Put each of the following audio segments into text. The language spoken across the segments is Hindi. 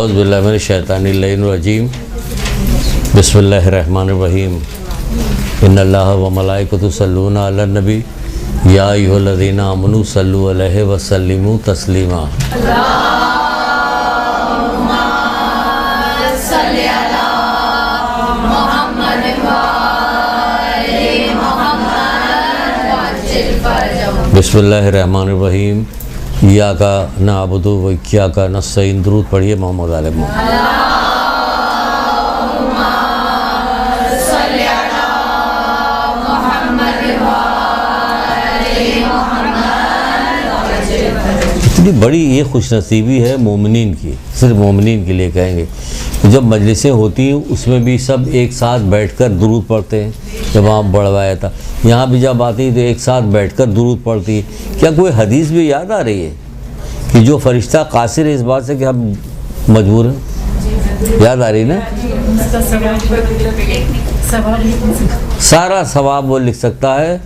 औज़ु बिल्लाहि मिनश शैतानिर रजीम। बिस्मिल्लाहिर्रहमानिर्रहीम। इन्नल्लाह व मलाइकतहु यस्सल्लूना अलन नबी या अय्युहल्लज़ीना आमनू सल्लु अलैहि व सल्लिमू तस्लीमा। बिस्मिल्लाहिर्रहमानिर्रहीम। इय्याका नअबुदु व इय्याका नस्तईन। दुरूद पढ़िए मोहम्मद आले मोहम्मद। इतनी बड़ी ये खुशनसीबी है मोमिनीन की, सिर्फ मोमिनीन के लिए कहेंगे। जब मजलिसें होती हैं उसमें भी सब एक साथ बैठकर दुरूद पढ़ते हैं। जब वहाँ बढ़वाया था, यहाँ भी जब आती है तो एक साथ बैठकर दुरूद पढ़ती है। क्या कोई हदीस भी याद आ रही है कि जो फरिश्ता कासिर है इस बात से कि हम मजबूर हैं? याद आ रही ना? सारा सवाब वो लिख सकता है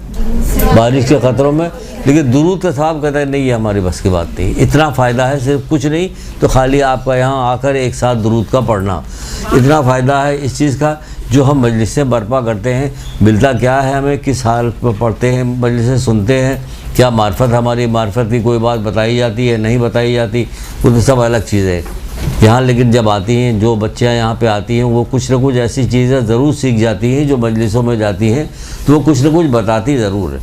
बारिश के ख़तरों में, लेकिन दुरूद का सवाब कहता है नहीं, ये हमारी बस की बात नहीं। इतना फ़ायदा है, सिर्फ कुछ नहीं तो खाली आपका यहाँ आकर एक साथ दुरूद का पढ़ना, इतना फ़ायदा है इस चीज़ का। जो हम मजलिसें बर्पा करते हैं, मिलता क्या है हमें? किस हाल पर पढ़ते हैं, मजलिसें सुनते हैं, क्या मार्फत, हमारी मार्फत की कोई बात बताई जाती है, नहीं बताई जाती, वो तो सब अलग चीज़ है। यहाँ लेकिन जब आती हैं, जो बच्चियाँ यहाँ पे आती हैं, वो कुछ ना कुछ ऐसी चीज़ें ज़रूर सीख जाती हैं। जो मजलिसों में जाती हैं तो वो कुछ ना कुछ बताती ज़रूर है,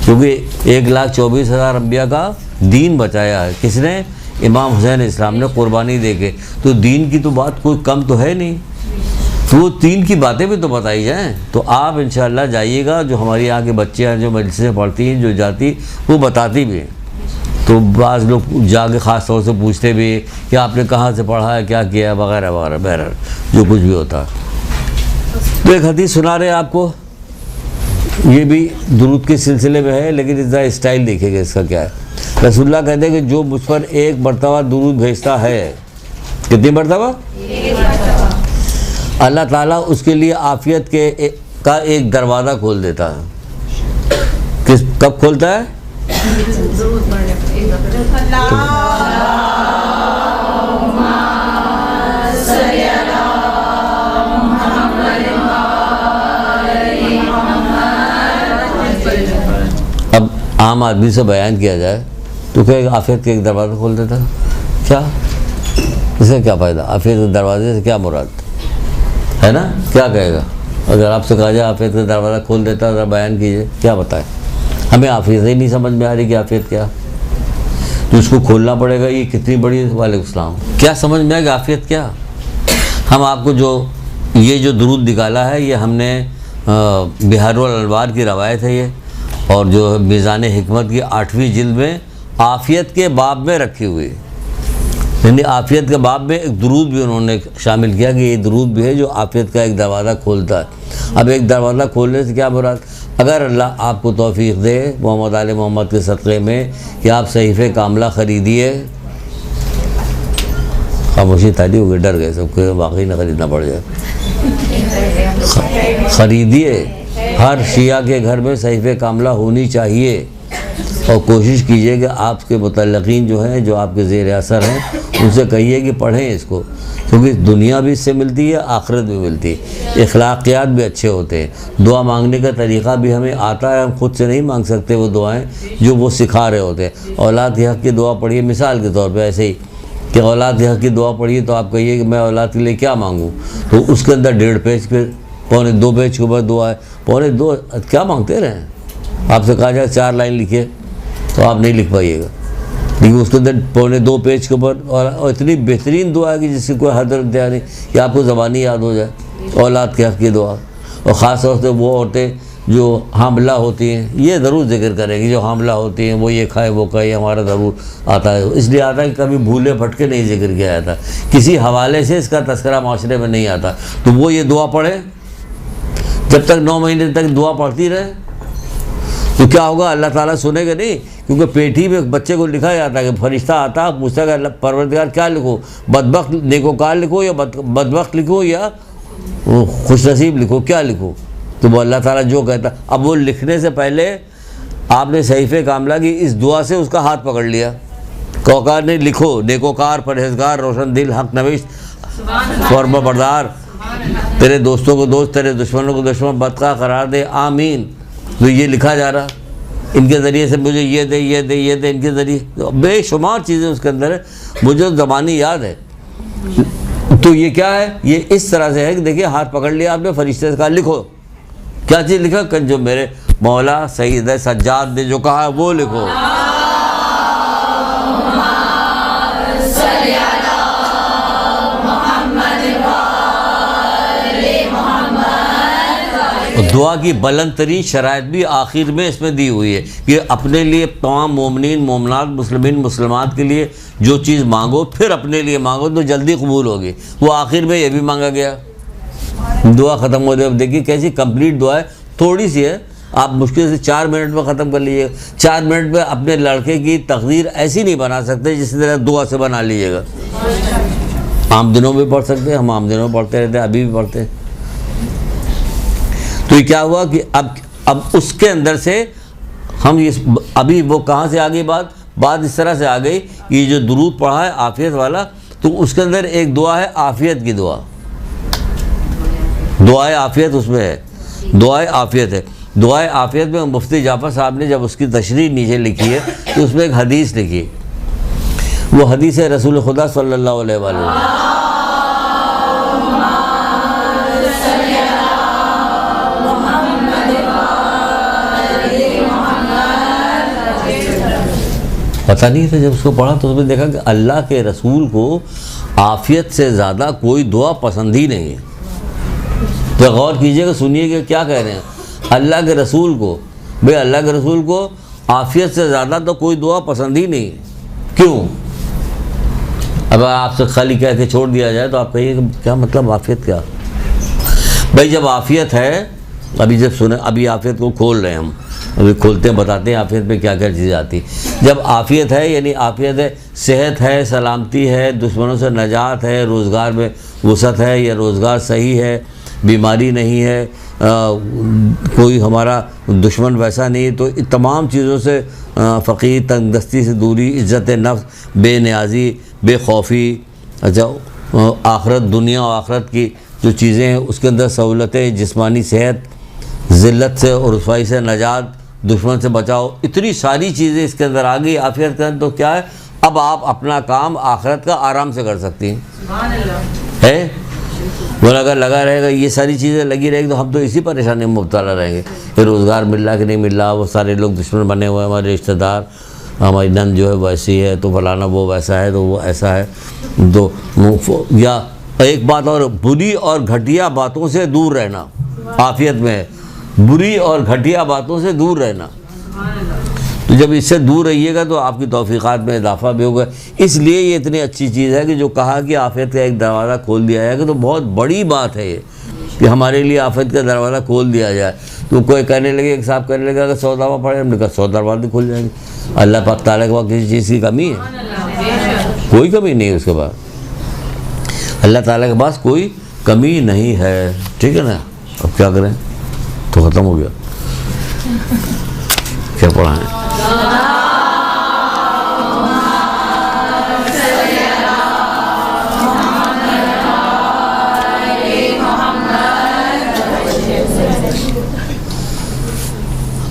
क्योंकि 1,24,000 अम्बिया का दीन बचाया है किसने? इमाम हुसैन इस्लाम ने कुर्बानी दे के। तो दीन की तो बात कोई कम तो है नहीं, तो वो दीन की बातें भी तो बताई जाएँ। तो आप इंशाअल्लाह जाइएगा, जो हमारी यहाँ के बच्चे हैं जो मजलिसें पढ़ती हैं, जो जाती, वो बताती भी हैं। तो बाज़ लोग जाके ख़ास तौर से पूछते भी कि आपने कहाँ से पढ़ा है, क्या किया है, वगैरह वगैरह, बहरहाल जो कुछ भी होता है। तो एक हदीस सुना रहे हैं आपको, ये भी दुरूद के सिलसिले में है, लेकिन इसका स्टाइल देखिएगा इसका क्या है। रसूलुल्लाह कहते हैं कि जो मुझ पर एक मरतबा दुरूद भेजता है, कितनी मरतबा? अल्लाह ताला उसके लिए आफियत का एक दरवाज़ा खोल देता है। कब खोलता है? अब आम आदमी से बयान किया जाए तो क्या आफियत का एक दरवाज़ा खोल देता है? क्या इससे क्या फ़ायदा? आफियत के दरवाजे से क्या मुराद है ना? क्या कहेगा अगर आपसे कहा जाए आफियत का दरवाज़ा खोल देता है, ज़रा बयान कीजिए, क्या बताएं? हमें आफियत ही नहीं समझ में आ रही कि आफियत क्या, तो उसको खोलना पड़ेगा। ये कितनी बड़ी, वालेकुम सलाम, क्या समझ में आएगा आफियत क्या? हम आपको जो ये जो दुरूद निकाला है, ये हमने बिहारुल अनवार की रवायत है ये, और जो मीज़ान हिकमत की 8वीं जिल्द में आफियत के बाब में रखी हुई है। यानी आफियत के बाब में एक दुरूद भी उन्होंने शामिल किया कि ये दुरूद भी है जो आफियत का एक दरवाज़ा खोलता है। अब एक दरवाज़ा खोलने से क्या मुराद? अगर अल्लाह आपको तौफीक दे मोहम्मद आले मोहम्मद के सदक़े में कि आप सहीफ़े कामला ख़रीदिए, खामोशी ताली हो गई, डर गए सबको, वाकई ना ख़रीदना पड़ जाए। ख़रीदिए, हर शिया के घर में सहीफ़े कामला होनी चाहिए, और कोशिश कीजिए कि आपके मुतल्लक़ीन जो हैं, जो आपके ज़ेर असर हैं, उनसे कहिए कि पढ़ें इसको, क्योंकि दुनिया भी इससे मिलती है, आखिरत भी मिलती है, अखलाक़ियात भी अच्छे होते हैं। दुआ मांगने का तरीक़ा भी हमें आता है, हम खुद से नहीं मांग सकते वो दुआएं जो वो सिखा रहे होते हैं। औलाद के हक़ की दुआ पढ़िए, मिसाल के तौर पर ऐसे ही कि औलाद के हक़ की दुआ पढ़िए, तो आप कहिए कि मैं औलाद के लिए क्या मांगूँ, तो उसके अंदर 1.5 पेज पे, 2 पेज के ऊपर दुआ है, 2 क्या मांगते रहें? आपसे कहा जाए 4 लाइन लिखिए तो आप नहीं लिख पाइएगा, लेकिन उसके अंदर 2 पेज के ऊपर और इतनी बेहतरीन दुआ है कि जिसकी कोई हद इंतहा नहीं, कि आपको ज़बानी याद हो जाए औलाद के हक़ की दुआ। और ख़ास तौर से वो औरतें जो हामला होती हैं, ये ज़रूर जिक्र करेंगी, जो हामला होती हैं वो ये खाए वो खाए, हमारा ज़रूर आता है। इसलिए आता है कि कभी भूले भटके नहीं जिक्र किया जाता, किसी हवाले से इसका तस्करा माशरे में नहीं आता। तो वो ये दुआ पढ़े, जब तक 9 महीने तक दुआ पढ़ती रहे तो क्या होगा? अल्लाह ताला सुनेगा नहीं, क्योंकि पेटी में बच्चे को लिखा जाता है कि फरिश्ता आता है, पूछता है परवरदिगार क्या लिखो, बदबख्त नेकोकार लिखो या बदबख्त लिखो या खुशनसीब लिखो, क्या लिखो? तो वो अल्लाह ताला जो कहता। अब वो लिखने से पहले आपने सहीफ़े कामला की इस दुआ से उसका हाथ पकड़ लिया कौकार ने लिखो, नेकोकार, परहेजगार, रोशन दिल, हक नविश, फर्मा बरदार, तेरे दोस्तों को दोस्त, तेरे दुश्मनों को दुश्मन, बदका करार दे, आमीन। तो ये लिखा जा रहा, इनके ज़रिए से मुझे ये दे, ये दे, ये दे, इनके ज़रिए तो बेशुमार चीज़ें उसके अंदर है, मुझे ज़बानी याद है। तो ये क्या है, ये इस तरह से है कि देखिए हाथ पकड़ लिया आपने, फरिश्ते से कहा लिखो, क्या चीज़ लिखा, कि जो मेरे मौला सईद सज्जाद ने जो कहा है वो लिखो। दुआ की बुलंद तरीन शराइत भी आखिर में इसमें दी हुई है कि अपने लिए, तमाम मोमिनीन मोमनात, मुस्लिमीन मुसलमात के लिए जो चीज़ मांगो फिर अपने लिए मांगो तो जल्दी कबूल होगी। वो आखिर में ये भी मांगा गया। दुआ ख़त्म हो जाए, देखिए कैसी कंप्लीट दुआ है, थोड़ी सी है, आप मुश्किल से 4 मिनट में ख़त्म कर लीजिएगा। 4 मिनट में अपने लड़के की तकदीर ऐसी नहीं बना सकते जिस तरह दुआ से बना लीजिएगा। आम दिनों में पढ़ सकते हैं, हम आम दिनों में पढ़ते रहते हैं, अभी भी पढ़ते हैं। तो ये क्या हुआ कि अब उसके अंदर से हम ये, अभी वो कहाँ से आ गई बात इस तरह से आ गई कि जो दुरूद पढ़ा है आफियत वाला, तो उसके अंदर एक दुआ है आफियत की दुआ, दुआए आफियत उसमें है, दुआए आफियत है। दुआए आफियत में मुफ्ती जाफर साहब ने जब उसकी तशरीह नीचे लिखी है तो उसमें एक हदीस लिखी, वो हदीस है रसूल खुदा सल्लल्लाहु अलैहि वसल्लम। पता नहीं था, जब उसको पढ़ा तो उसमें देखा कि अल्लाह के रसूल को आफियत से ज़्यादा कोई दुआ पसंद ही नहीं है। तो गौर कीजिएगा, सुनिएगा क्या कह रहे हैं, अल्लाह के रसूल को, भाई अल्लाह के रसूल को आफियत से ज़्यादा तो कोई दुआ पसंद ही नहीं है। क्यों? अब आपसे खाली कह के छोड़ दिया जाए तो आप कहिए क्या मतलब आफियत क्या? भाई जब आफियत है, अभी जब सुने, अभी आफियत को खोल रहे हैं हम, अभी खोलते हैं, बताते हैं आफियत में क्या क्या चीज़ें आती। जब आफियत है यानी आफियत है, सेहत है, सलामती है, दुश्मनों से नजात है, रोज़गार में वसअत है या रोज़गार सही है, बीमारी नहीं है, कोई हमारा दुश्मन वैसा नहीं, तो तमाम चीज़ों से फ़कीर, तंगदस्ती से दूरी, इज़्ज़त नफ्स, बेनियाजी, बेखौफी, अच्छा आखरत, दुनिया और आखरत की जो चीज़ें हैं उसके अंदर सहूलतें, जिस्मानी सेहत, ज़िल्लत से और रुसवाई से नजात, दुश्मन से बचाओ, इतनी सारी चीज़ें इसके अंदर आ गई आफियत के अंदर। तो क्या है, अब आप अपना काम आखिरत का आराम से कर सकती हैं, है वो अगर लगा रहेगा, ये सारी चीज़ें लगी रहेगी तो हम तो इसी परेशानी में मुब्तला रहेंगे कि रोज़गार मिल रहा कि नहीं मिल रहा, वो सारे लोग दुश्मन बने हुए हैं, हमारे रिश्तेदार, हमारी नंद जो है वैसी है, तो फलाना वो वैसा है, तो वो ऐसा है। तो या एक बात और, बुरी और घटिया बातों से दूर रहना आफियत में है, बुरी और घटिया बातों से दूर रहना। तो जब इससे दूर रहिएगा तो आपकी तौफीक़ात में इजाफा भी होगा। इसलिए ये इतनी अच्छी चीज़ है कि जो कहा कि आफियत का एक दरवाज़ा खोल दिया जाएगा, तो बहुत बड़ी बात है ये कि हमारे लिए आफियत का दरवाज़ा खोल दिया जाए। तो कोई कहने लगे, एक साहब कहने लगे अगर 100 दफ़ा पढ़े, हमने कहा 100 दरवाजे खुल जाएंगे। अल्लाह पाक ताला के पास किसी चीज़ की कमी है? कोई कमी नहीं है उसके पास, अल्लाह ताला के पास कोई कमी नहीं है, ठीक है ना। अब क्या करें, तो ख़त्म हो गया, क्या पढ़ाएं?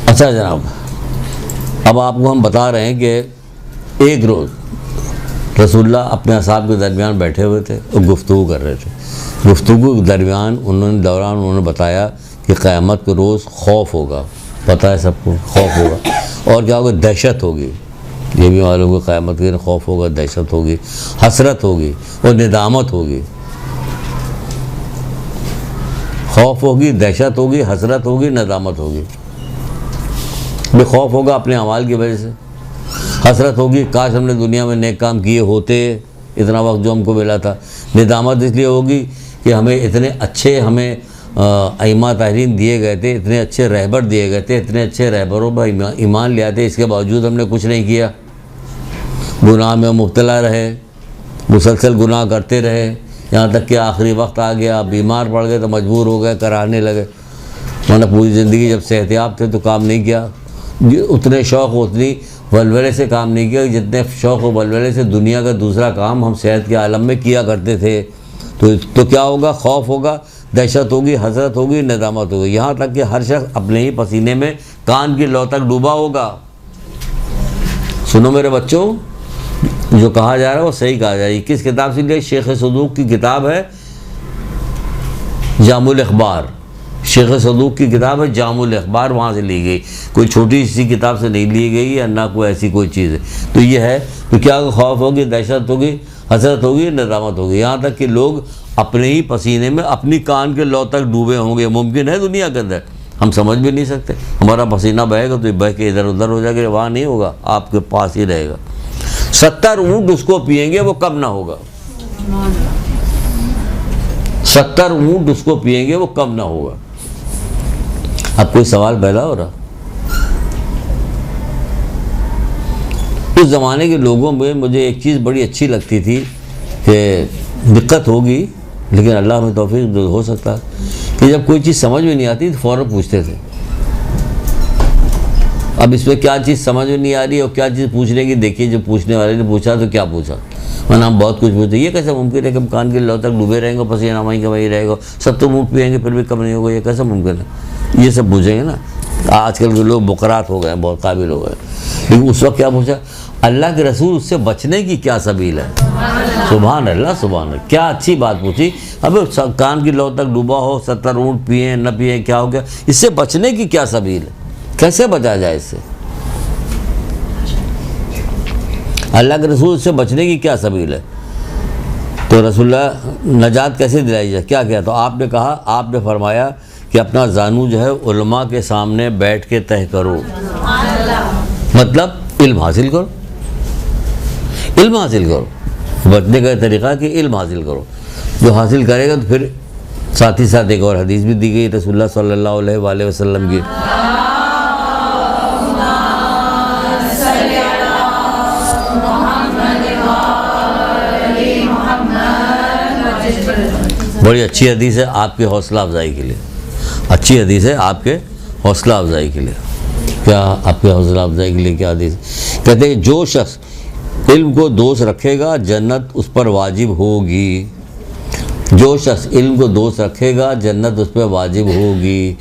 अच्छा जनाब, अब आपको हम बता रहे हैं कि एक रोज़ रसूलुल्लाह अपने असहाब के दरमियान बैठे हुए थे और गुफ्तगू कर रहे थे। गुफ्तगू के दरमियान उन्होंने बताया कि क़यामत के रोज़ खौफ होगा, पता है सबको, खौफ होगा, और क्या होगा, दहशत होगी, ये भी मालूम है क़यामत के दिन खौफ होगा, दहशत होगी, हसरत होगी और निदामत होगी। खौफ होगी, दहशत होगी, हसरत होगी, नदामत होगी। बे खौफ होगा अपने अमाल की वजह से, हसरत होगी काश हमने दुनिया में नेक काम किए होते, इतना वक्त जो हमको मिला था। निदामत इसलिए होगी कि हमें इतने अच्छे, हमें अइमा तारीन दिए गए थे, इतने अच्छे रहबर दिए गए थे, इतने अच्छे रहबरों पर ईमान ले आते, इसके बावजूद हमने कुछ नहीं किया, गुनाह में मुब्तला रहे, मुसलसल गुनाह करते रहे, यहाँ तक कि आखिरी वक्त आ गया, बीमार पड़ गए तो मजबूर हो गए, कराने लगे, वरना पूरी ज़िंदगी जब सेहतियाब थे तो काम नहीं किया, उतने शौक़, उतनी वलवले से काम नहीं किया, जितने शौक़ व वलवले से दुनिया का दूसरा काम हम सेहत के आलम में किया करते थे। तो क्या होगा? खौफ होगा, दहशत होगी, हसरत होगी, नदामत होगी, यहाँ तक कि हर शख्स अपने ही पसीने में कान की लौ तक डूबा होगा। सुनो मेरे बच्चों, जो कहा जा रहा है वो सही कहा जा रहा है। किस किताब से लिया? शेख सदूक की किताब है जामुल अखबार। शेख सदूक की किताब है जामुल अखबार, वहाँ से ली गई, कोई छोटी सी किताब से नहीं ली गई है, ना कोई ऐसी कोई चीज़ है। तो ये है कि क्या खौफ होगी, दहशत होगी, हसरत होगी, नदामत होगी, यहाँ तक कि लोग अपने ही पसीने में अपनी कान के लौ तक डूबे होंगे। मुमकिन है दुनिया के अंदर? हम समझ भी नहीं सकते। हमारा पसीना बहेगा तो बह के इधर उधर हो जाएगा, वहाँ नहीं होगा, आपके पास ही रहेगा। 70 ऊँट उसको पिएंगे, वो कब ना होगा? 70 ऊँट उसको पिएंगे, वो कब ना होगा? अब कोई सवाल पैदा हो रहा? उस ज़माने के लोगों में मुझे एक चीज़ बड़ी अच्छी लगती थी कि दिक्कत होगी, लेकिन अल्लाह में तौफीक हो सकता है कि जब कोई चीज़ समझ में नहीं आती तो फ़ौरन पूछते थे। अब इसमें क्या चीज़ समझ में नहीं आ रही और क्या चीज़ पूछने की, देखिए जो पूछने वाले ने पूछा तो क्या पूछा, वरना हम बहुत कुछ पूछते। ये कैसे मुमकिन है कि हम कान के लौ तक डूबे रहेंगे, पसीना वहीं का वहीं रहेगा, सब तो मुँह पिएंगे फिर भी कम नहीं होगा, ये कैसे मुमकिन है? ये सब पूछेंगे ना। आजकल के लोग बुकरात हो गए, बहुत काबिल हो गए, लेकिन उस वक्त क्या पूछा? अल्लाह के रसूल उससे बचने की क्या सबील है? सुभान अल्लाह, सुभान अल्लाह, क्या अच्छी बात पूछी। अब कान की लौ तक डूबा हो, 70 ऊँट पिए न पिए, क्या हो गया? इससे बचने की क्या सबील है? कैसे बचा जाए इससे? अल्लाह के रसूल से बचने की क्या सबील है? तो रसूलुल्लाह नजात कैसे दिलाई जाए? क्या किया? तो आपने कहा, आपने फरमाया कि अपना जानू जो है उलमा के सामने बैठ के तय करो, मतलब इल्म हासिल करो, इल्म हासिल करो। बचने का तरीक़ा कि इल्म हासिल करो। जो हासिल करेगा तो फिर साथ ही साथ एक और हदीस भी दी गई रसूलुल्लाह सल्लल्लाहु अलैहि वसल्लम की, बड़ी अच्छी हदीस है आपके हौसला अफजाई के लिए। अच्छी हदीस है आपके हौसला अफजाई के लिए। क्या आपके हौसला अफजाई के लिए क्या हदीस? कहते हैं जो शख्स इल्म को दोस्त रखेगा जन्नत उस पर वाजिब होगी। जो शख्स इल्म को दोस्त रखेगा जन्नत उस पर वाजिब होगी।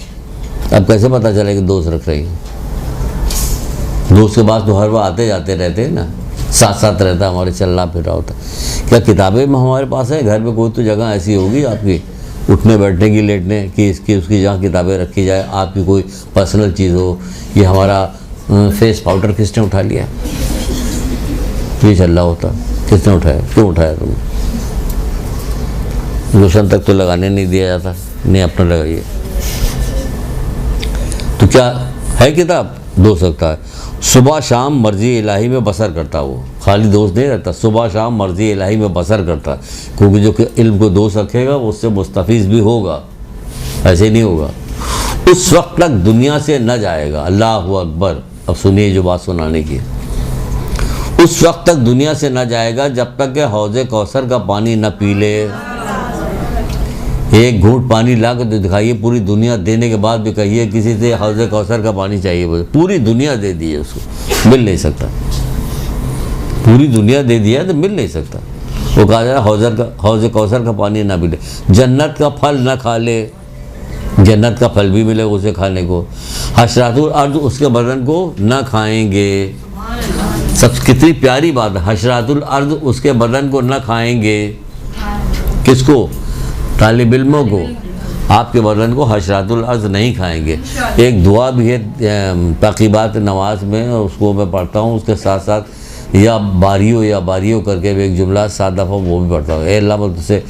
अब कैसे पता चलेगा कि दोस्त रख रही है? दोस्त के पास तो हर बार आते जाते रहते हैं ना, साथ साथ रहता है, हमारे चलना फिरना होता। क्या किताबें हमारे पास है? घर में कोई तो जगह ऐसी होगी आपकी उठने बैठने की, लेटने की, इसकी उसकी, जहाँ किताबें रखी जाए, आपकी कोई पर्सनल चीज़ हो। ये हमारा फेस पाउडर किसने उठा लिया? ये चल रहा होता, किसने उठाया? क्यों उठाया तुमने? लोशन तक तो लगाने नहीं दिया जाता, नहीं अपना लगाइए। तो क्या है किताब? दो सकता है। सुबह शाम मर्जी इलाही में बसर करता, वो खाली दोस्त नहीं रहता, सुबह शाम मर्जी इलाही में बसर करता, क्योंकि जो इल्म को दोस्त रखेगा वो उससे मुस्तफीज़ भी होगा, ऐसे नहीं होगा। उस वक्त तक दुनिया से न जाएगा। अल्लाहु अकबर। अब सुनिए जो बात सुनाने की, उस वक्त तक दुनिया से न जाएगा जब तक कि हौज़े कौसर का पानी न पी ले। एक घूंट पानी ला कर तो दिखाइए, पूरी दुनिया देने के बाद भी कहिए किसी से हौज़े कौसर का पानी चाहिए, बोले पूरी दुनिया दे दी है उसको, मिल नहीं सकता। पूरी दुनिया दे दिया तो मिल नहीं सकता। वो कहा जा रहा हौज़े कौसर का पानी ना मिले, जन्नत का फल ना खा ले, जन्नत का फल भी मिलेगा उसे खाने को, हशरातुल अर्ज़ उसके बदन को ना खाएंगे। सब कितनी प्यारी बात है, हशरातुल अर्ज़ उसके बदन को ना खाएंगे। किसको? तालिब इल्मों को। आपके बदन को हशरातुल अर्ज़ नहीं खाएंगे। एक दुआ भी है ताक़ीबात नमाज में, उसको मैं पढ़ता हूँ, उसके साथ साथ या बारियों करके भी एक जुमला 7 दफ़ा वो भी पढ़ता हूँ। अल्लाह मैं तुझसे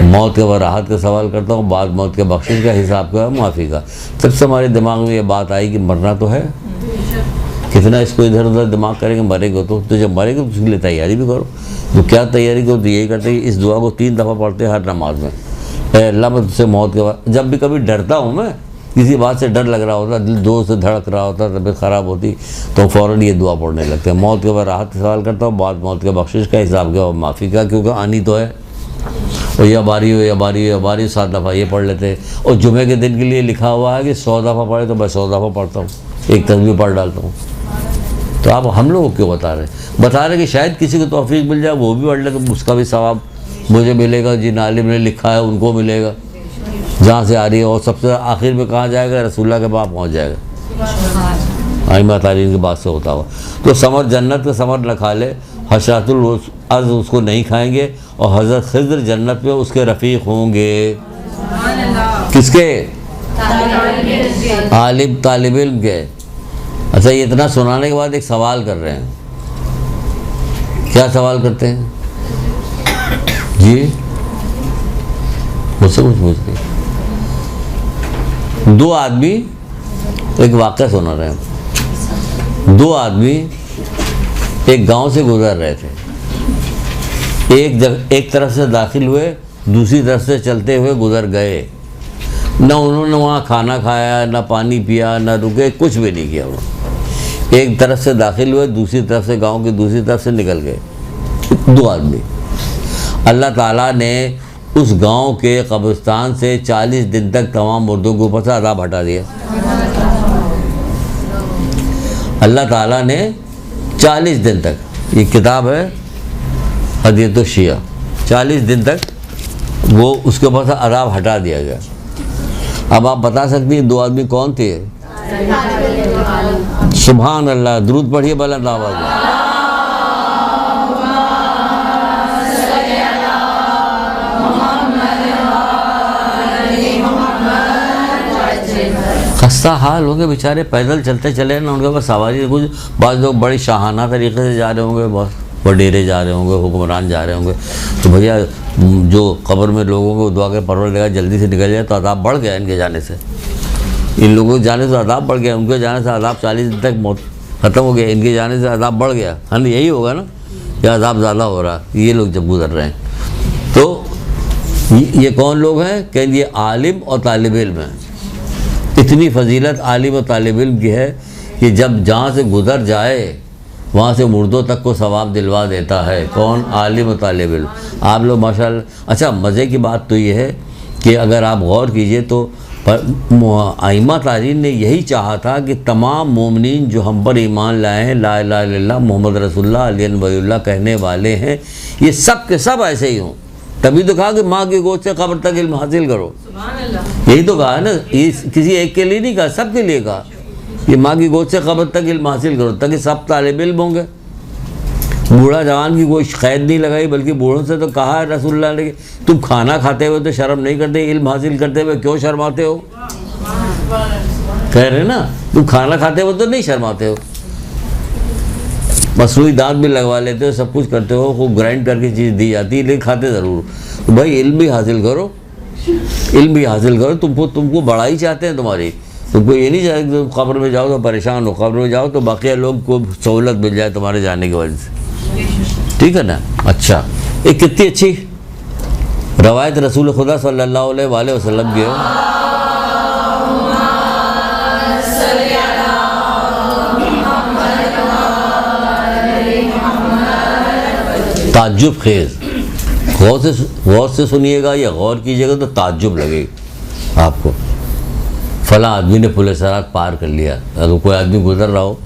मौत के राहत का सवाल करता हूँ, बाद मौत के बख्शिश का, हिसाब का, माफ़ी का। तब से हमारे दिमाग में ये बात आई कि मरना तो है, कितना इसको इधर उधर दिमाग करेंगे, मरेंगे तो जब मरेंगे तो उसके लिए तैयारी भी करो। तो क्या तैयारी करो? तो यही करते हैं, इस दुआ को 3 दफ़ा पढ़ते हैं हर नमाज में। अल्लाह मैं तुझसे मौत के बाद, जब भी कभी डरता हूँ मैं, किसी बात से डर लग रहा होता, दिल जोर से धड़क रहा होता, तबीयत ख़राब होती, तो फ़ौरन ये दुआ पढ़ने लगते हैं। मौत के बाद राहत का सवाल करता हूँ, बाद मौत के बख्शिश का, हिसाब का, माफ़ी का, क्योंकि आनी तो है। और या बारी 7 दफ़ा ये पढ़ लेते हैं। और जुमे के दिन के लिए लिखा हुआ है कि 100 दफ़ा पढ़े, तो मैं 100 दफ़ा पढ़ता हूँ, एक तस्बीह पढ़ डालता हूँ। तो आप हम लोगों को क्यों बता रहे कि शायद किसी को तौफीक मिल जाए, वो भी पढ़ ले तो उसका भी सवाब मुझे मिलेगा, जिन आलिम ने लिखा है उनको मिलेगा, जहाँ से आ रही है। और सबसे आखिर में कहाँ जाएगा? रसूलुल्लाह के पास पहुँच जाएगा, आइमा तारीन की बात से होता हुआ। तो समर जन्नत का समर न खा ले, हशरातुल अर्ज़ उसको नहीं खाएंगे, और हज़रत खिज़्र जन्नत में उसके रफ़ीक होंगे। किसके? आलिम तालिब इल्म के। अच्छा, ये इतना सुनाने के बाद एक सवाल कर रहे हैं। क्या सवाल करते हैं जी? मुझसे कुछ पूछते। दो आदमी, एक वाक़या सुना रहे हैं। दो आदमी एक गांव से गुजर रहे थे। एक तरफ से दाखिल हुए, दूसरी तरफ से चलते हुए गुजर गए। ना उन्होंने वहाँ खाना खाया, ना पानी पिया, ना रुके, कुछ भी नहीं किया उन्होंने। एक तरफ से दाखिल हुए, दूसरी तरफ से, गांव की दूसरी तरफ से निकल गए दो आदमी। अल्लाह ताला ने उस गांव के कब्रिस्तान से 40 दिन तक तमाम मुर्दों के ऊपर से अज़ाब हटा दिया। अल्लाह ताला ने 40 दिन तक, ये किताब है हदीयतुश शिया, 40 दिन तक वो उसके ऊपर से अज़ाब हटा दिया गया। अब आप बता सकती हैं दो आदमी कौन थे? सुभान अल्लाह, दुरूद पढ़िए बुलंद आवाज़ में। खस्ता हाल होंगे बेचारे, पैदल चलते चले ना, उनके पास सवारी कुछ। बाद लोग बड़ी शाहाना तरीके से जा रहे होंगे, बहुत वडेरे जा रहे होंगे, हुक्मरान जा रहे होंगे। तो भैया जो कब्र में लोगों को दुआ के परवरदिगार जल्दी से निकल जाए, तो अज़ाब बढ़ गया इनके जाने से। इन लोगों के जाने से अज़ाब बढ़ गया, उनके जाने से अज़ाब 40 दिन तक मौत ख़त्म हो गया, इनके जाने से अज़ाब बढ़ गया। हाँ, यही होगा ना, या अज़ाब ज़्यादा हो रहा है ये लोग जब गुजर रहे हैं। तो ये कौन लोग हैं? कहें ये आलिम और तालिब इल्म हैं। इतनी फजीलत आलिम और तालिब इल्म की है कि जब जहाँ से गुजर जाए वहाँ से मुर्दों तक को सवाब दिलवा देता है। कौन? आलिम और तालिब इल्म। आप लोग माशाअल्लाह। अच्छा, मज़े की बात तो ये है कि अगर आप गौर कीजिए तो आइमा तारीन ने यही चाहा था कि तमाम मोमिनीन जो हम पर ईमान लाए हैं, ला इलाहा इल्लल्लाह मोहम्मद रसूलुल्लाह अली वलीउल्लाह कहने वाले हैं, ये सब के सब ऐसे ही हों। तभी तो कहा कि माँ की गोद से कब्र तक इल्म हासिल करो। यही तो कहा है ना, किसी एक के लिए नहीं कहा, सब के लिए कहा कि माँ की गोद से कब्र तक इल्म हासिल करो, ताकि सब तालिब इल्म होंगे। बूढ़ा जवान की कोई कैद नहीं लगाई, बल्कि बूढ़ों से तो कहा है रसूलुल्लाह ने, तुम खाना खाते हुए तो शर्म नहीं करते, इल्म हासिल करते हुए क्यों शर्माते हो? कह रहे ना, तुम खाना खाते हुए तो नहीं शर्माते हो, मसनूई दांत भी लगवा लेते हो, सब कुछ करते हो, खूब ग्राइंड करके चीज़ दी जाती है, लेकिन खाते ज़रूर। तो भाई इल्म भी हासिल करो, इल्म भी हासिल करो। तुमको बड़ाई चाहते हैं तुम्हारी, तुमको ये नहीं चाहते तुम कब्र में जाओ तो परेशान हो, कब्र में जाओ तो बाकी लोग को सहूलत मिल जाए तुम्हारे जाने की वजह से, ठीक है ना। अच्छा, एक कितनी अच्छी रवायत रसूल खुदा सल्लल्लाहु अलैहि वसल्लम की है। ताज्जुब खेज़, गौर से सुनिएगा या गौर कीजिएगा तो ताज्जुब लगेगा आपको। फला आदमी ने पुल सिरात पार कर लिया। अगर कोई आदमी गुजर रहा हो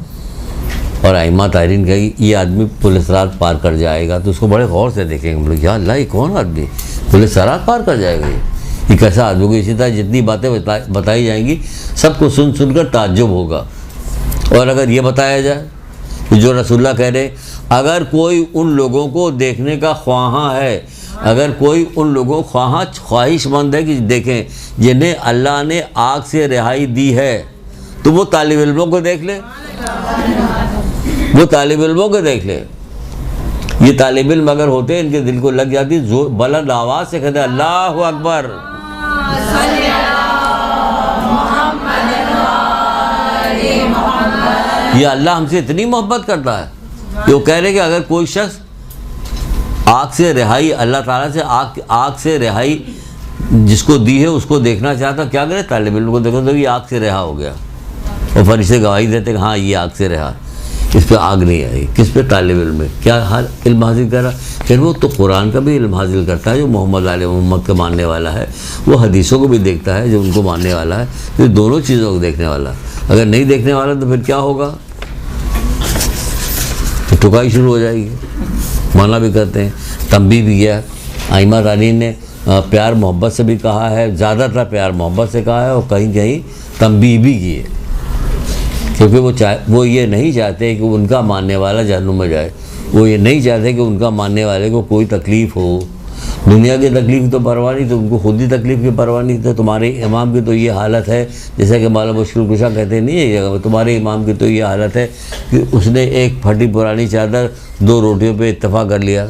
और आइमा तारीन कही ये आदमी पुल सिरात पार कर जाएगा, तो उसको बड़े गौर से देखेंगे हम लोग, या अल्लाह ये कौन आदमी पुल सिरात पार कर जाएगा, ये कैसा आदमी होगा। इसी तरह जितनी बातें बताई जाएंगी सबको सुन सुनकर ताज्जुब होगा। और अगर ये बताया जाए कि जो रसूलुल्लाह कह रहे, अगर कोई उन लोगों को देखने का ख्वाहा है, अगर कोई उन लोगों ख्वाहिशमंद है कि देखें जिन्हें अल्लाह ने आग से रिहाई दी है, तो वो तालिब इल्मों को देख ले, वो तालिब इल्मों को देख ले। ये तालिब इल्म अगर होते इनके दिल को लग जाती, जोर बुलंद आवाज़ से कहते अल्लाहु अकबर, ये अल्लाह हमसे इतनी मोहब्बत करता है कि वो कह रहे कि अगर कोई शख्स आग से रिहाई, अल्लाह ताला से आग से रिहाई जिसको दी है उसको देखना चाहता, क्या करे? तालिब इल्म को देखो तो ये आग से रिहा हो गया, और फरिश्ते गवाही देते कि हाँ ये आग से रिहा, इस पे आग नहीं आई। किस पे? तालिब इल्म में। क्या हाल इल्म हासिल कर रहा? फिर वो तो कुरान का भी इल्म हासिल करता है जो मोहम्मद आले मोहम्मद का मानने वाला है, वो हदीसों को भी देखता है जो उनको मानने वाला है, तो दोनों चीज़ों को देखने वाला। अगर नहीं देखने वाला तो फिर क्या होगा? थुकाई शुरू हो जाएगी। मना भी करते हैं, तंबी भी किया। आइमा रानी ने प्यार मोहब्बत से भी कहा है, ज़्यादातर प्यार मोहब्बत से कहा है, और कहीं कहीं तंबी भी की है, क्योंकि वो ये नहीं चाहते कि उनका मानने वाला जहन्नुम में जाए। वो ये नहीं चाहते कि उनका मानने वाले को कोई तकलीफ़ हो। दुनिया की तकलीफ़ तो परवाह नहीं, तो उनको खुद ही तकलीफ़ की परवाह नहीं। तो तुम्हारे इमाम की तो ये हालत है, जैसा कि मौला मुश्किल कुशा कहते नहीं है, तुम्हारे इमाम की तो ये हालत है कि उसने एक फटी पुरानी चादर 2 रोटियों पे इत्तेफाक कर लिया।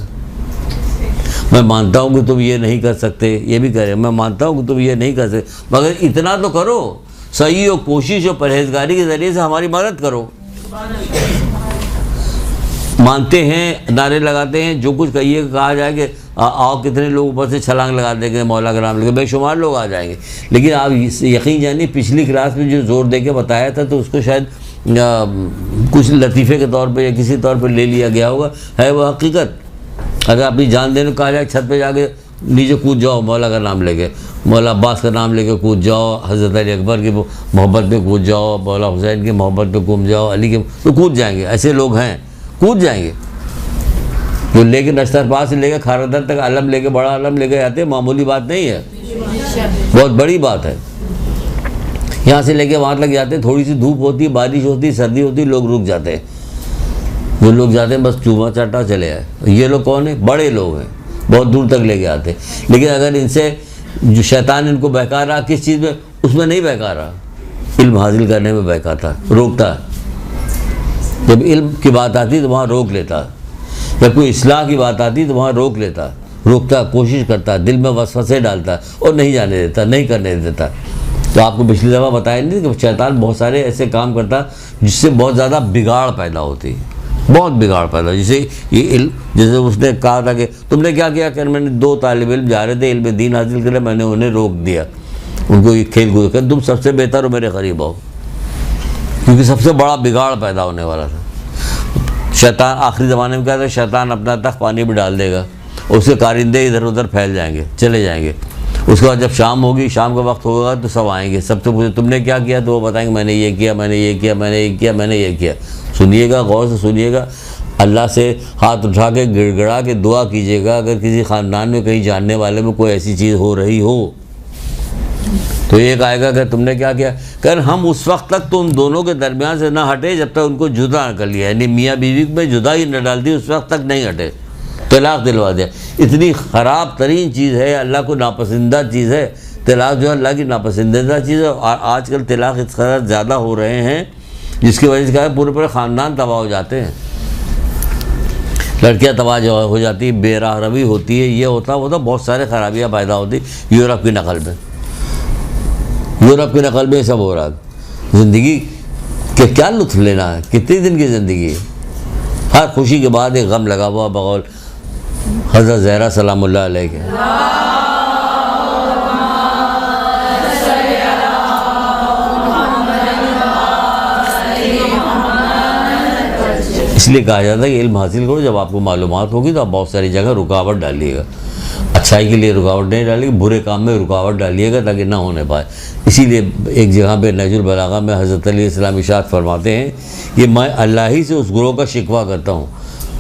मैं मानता हूँ कि तुम ये नहीं कर सकते, ये भी करें, मैं मानता हूँ कि तुम ये नहीं कर सकते, मगर इतना तो करो, सही और कोशिश और परहेजगारी के ज़रिए से हमारी मदद करो। मानते हैं, नारे लगाते हैं, जो कुछ कहिए कहा जाए कि आओ, कितने लोग ऊपर से छलांग लगा देंगे मौला का नाम लेके, बेशुमार लोग आ जाएंगे। लेकिन आप यकीन जानिए, पिछली क्लास में जो जोर दे के बताया था, तो उसको शायद कुछ लतीफ़े के तौर पे या किसी तौर पे ले लिया गया होगा, है वो हकीकत। अगर अपनी जान देने को कहा जाए, छत पे जाके नीचे कूद जाओ, मौला का नाम लेके, मौला अब्बास का नाम लेके कूद जाओ, हज़रत अली अकबर की मोहब्बत में कूद जाओ, मौला हुसैन की मोहब्बत में कूद जाओ, अली के, तो कूद जाएंगे। ऐसे लोग हैं, कूद जाएंगे। जो लेके नश्तरपास से लेकर खारदर तक अलम लेके, बड़ा अलम लेके जाते हैं, मामूली बात नहीं है, बहुत बड़ी बात है। यहाँ से लेके वहाँ तक जाते हैं, थोड़ी सी धूप होती है, बारिश होती है, सर्दी होती है, लोग रुक जाते हैं। वो लोग जाते हैं, बस चूमा चाटा चले आए। ये लोग कौन है? बड़े लोग हैं, बहुत दूर तक लेके आते हैं। लेकिन अगर इनसे जो शैतान इनको बहका रहा, किस चीज़ में? उसमें नहीं बहका रहा, इल्म हासिल करने में बहकाता, रोकता। जब इल्म की बात आती तो वहाँ रोक लेता, जब कोई इस्लाह की बात आती तो वहाँ रोक लेता, रोकता, कोशिश करता, दिल में वसवसे डालता और नहीं जाने देता, नहीं करने देता। तो आपको पिछली दफ़ा बताया नहीं कि शैतान बहुत सारे ऐसे काम करता जिससे बहुत ज़्यादा बिगाड़ पैदा होती है, बहुत बिगाड़ पैदा। जैसे ये इल्म, जैसे उसने कहा था कि तुमने क्या किया कि मैंने 2 तालिब इल्म जा रहे थे इल्म दीन हासिल कर, मैंने उन्हें रोक दिया, उनको ये खेल कूद कर, तुम सबसे बेहतर हो, मेरे करीब आओ, क्योंकि सबसे बड़ा बिगाड़ पैदा होने वाला था। शैतान आखिरी ज़माने में क्या था, शैतान अपना तख्त पानी में डाल देगा, उसके कारिंदे इधर उधर फैल जाएंगे, चले जाएंगे। उसके बाद जब शाम होगी, शाम का वक्त होगा, तो सब आएंगे, सबसे पूछे तुमने क्या किया, तो वो बताएंगे मैंने ये किया, मैंने ये किया, मैंने ये किया, मैंने ये किया। सुनिएगा, गौर से सुनिएगा, अल्लाह से हाथ उठा के गिड़गिड़ा के दुआ कीजिएगा, अगर किसी ख़ानदान में कहीं जानने वाले में कोई ऐसी चीज़ हो रही हो, तो एक आएगा कि तुमने क्या किया, कर हम उस वक्त तक तो उन दोनों के दरमियान से ना हटे जब तक उनको जुदा न कर लिया, यानी मियाँ बीवी में जुदा ही न डाल दी, उस वक्त तक नहीं हटे, तलाक दिलवा दिया। इतनी ख़राब तरीन चीज़ है, अल्लाह को नापसंदीदा चीज़ है तलाक, जो अल्लाह की नापसंदीदा चीज़ है। और आजकल तलाक इस कदर ज़्यादा हो रहे हैं जिसकी वजह से क्या है, पूरे पूरे ख़ानदान तबाह हो जाते हैं, लड़कियाँ तबाह हो जाती है, बेराह रवी होती है, ये होता होता बहुत सारे खराबियाँ पैदा होती। यूरोप की नकल में, यूरोप की नकल में सब हो रहा है। ज़िंदगी के क्या लुत्फ़ लेना है, कितने दिन की ज़िंदगी है, हर खुशी के बाद एक गम लगा हुआ, बगौल हज़रत ज़हरा सलामुल्लाह अलैह के। इसलिए कहा जाता है कि इल्म हासिल करो, जब आपको मालूमात होगी तो आप बहुत सारी जगह रुकावट डालिएगा, अच्छाई के लिए रुकावट नहीं डालिएगा, बुरे काम में रुकावट डालिएगा ताकि ना होने पाए। इसीलिए एक जगह पे नहजुल बलागा में हज़रत अली इस्लाम इरशाद फरमाते हैं कि मैं अल्लाह ही से उस गुरोह का शिकवा करता हूँ।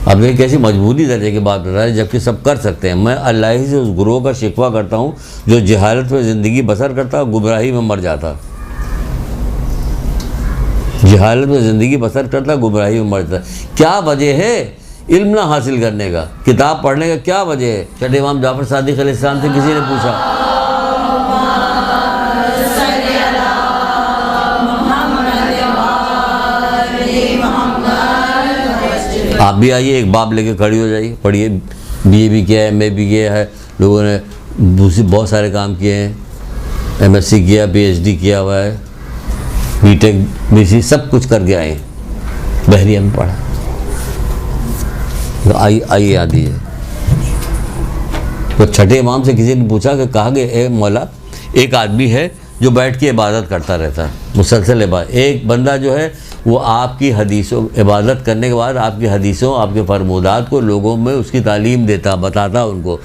अब देखिए कैसी मजबूरी दर्जे की बात बता रहे हैं, जबकि सब कर सकते हैं। मैं अल्लाह ही से उस गुरोह का शिकवा करता हूँ जो जहालत में ज़िंदगी बसर करता, गुमराही में मर जाता, जहालत में ज़िंदगी बसर करता, गुमराही में मर जाता। क्या वजह है इल्म ना हासिल करने का, किताब पढ़ने का क्या वजह है? छठे इमाम जाफर सादिक अलैहिस्सलाम से किसी ने पूछा, आप भी आइए, एक बाब लेके खड़ी हो जाइए, पढ़िए। BA भी किया है, MA भी किया है, लोगों ने दूसरे बहुत सारे काम किए हैं, MSc किया, PhD किया हुआ है, BTech BC सब कुछ करके आए, बहरिया में पढ़ा। तो आइए आ दीजिए। तो छठे इमाम से किसी ने पूछा कि कहा कि ए मौला, एक आदमी है जो बैठ के इबादत करता रहता है, मुसलसल इबादत। एक बंदा जो है वो आपकी हदीसों, इबादत करने के बाद आपकी हदीसों, आपके फरमूदात को लोगों में उसकी तालीम देता, बताता उनको।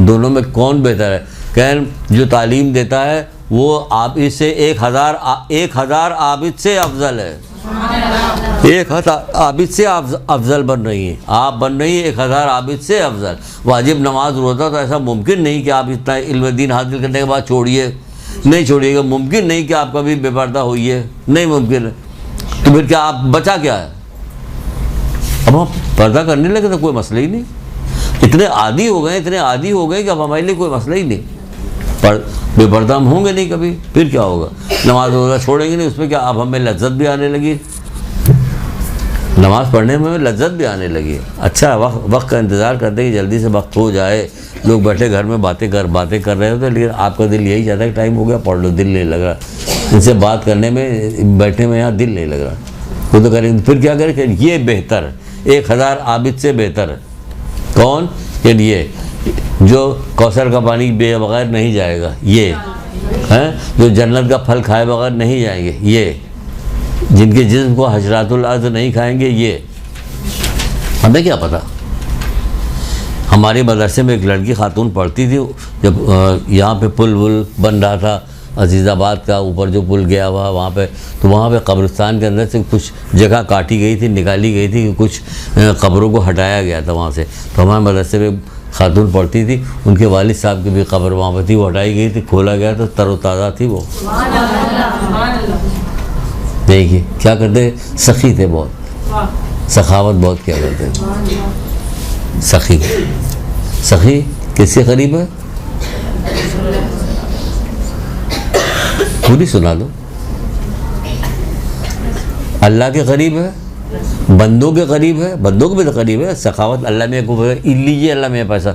दोनों में कौन बेहतर है? कहें जो तालीम देता है वो आप इससे 1000 आबिद से अफजल है। 1000 आबिद से अफजल बन रही हैं, आप बन रही हैं 1000 आबिद से अफजल। वाजिब नमाज रोज़ा तो ऐसा मुमकिन नहीं कि आप इतना इल्म दीन हासिल करने के बाद छोड़िए, नहीं छोड़िएगा। मुमकिन नहीं कि आप कभी बेपर्दा होइए, नहीं मुमकिन है। तो फिर क्या आप बचा क्या है? अब हम पर्दा करने लगे तो कोई मसला ही नहीं, इतने आदी हो गए, इतने आदी हो गए कि अब हमारे लिए कोई मसला ही नहीं। पर बेपर्दा हम होंगे नहीं कभी, फिर क्या होगा? नमाज रोज़ा छोड़ेंगे नहीं, उसमें क्या अब हमें लज्जत भी आने लगी, नमाज़ पढ़ने में लज्जत भी आने लगी। अच्छा वक्त का इंतज़ार करते हैं कि जल्दी से वक्त हो जाए, लोग बैठे घर में बातें कर रहे होते, लेकिन आपका दिल यही चाहता है कि टाइम हो गया, पढ़ लो, दिल नहीं लग रहा, इनसे बात करने में, बैठने में यहाँ दिल नहीं लग रहा। वो तो करेंगे, फिर क्या करें? ये बेहतर 1000 आबिद से बेहतर है। कौन? ये जो कौसर का पानी पिए बगैर नहीं जाएगा, ये हैं जो जन्नत का फल खाए बगैर नहीं जाएंगे, ये जिनके जिस्म को हजरातुल अर्ज़ नहीं खाएंगे, ये। हमें क्या पता? हमारे मदरसे में एक लड़की खातून पढ़ती थी, जब यहाँ पे पुल वुल बन रहा था अजीज़ाबाद का, ऊपर जो पुल गया हुआ वहाँ पे, तो वहाँ पे कब्रिस्तान के अंदर से कुछ जगह काटी गई थी, निकाली गई थी, कुछ कब्रों को हटाया गया था वहाँ से। तो हमारे मदरसे में खातून पढ़ती थी, उनके वालिद साहब की भी कब्र वहाँ पर थी, वो हटाई गई थी, खोला गया तो तरोताज़ा थी वो। देखिए क्या करते, सखी थे बहुत, सखावत बहुत क्या करते हैं। सखी, सखी किसके करीब है? पूरी सुना दो। अल्लाह के करीब है, बंदों के करीब है, बंदों को भी तो करीब है। सखावत अल्लाह में को लीजिए, अल्लाह में पैसा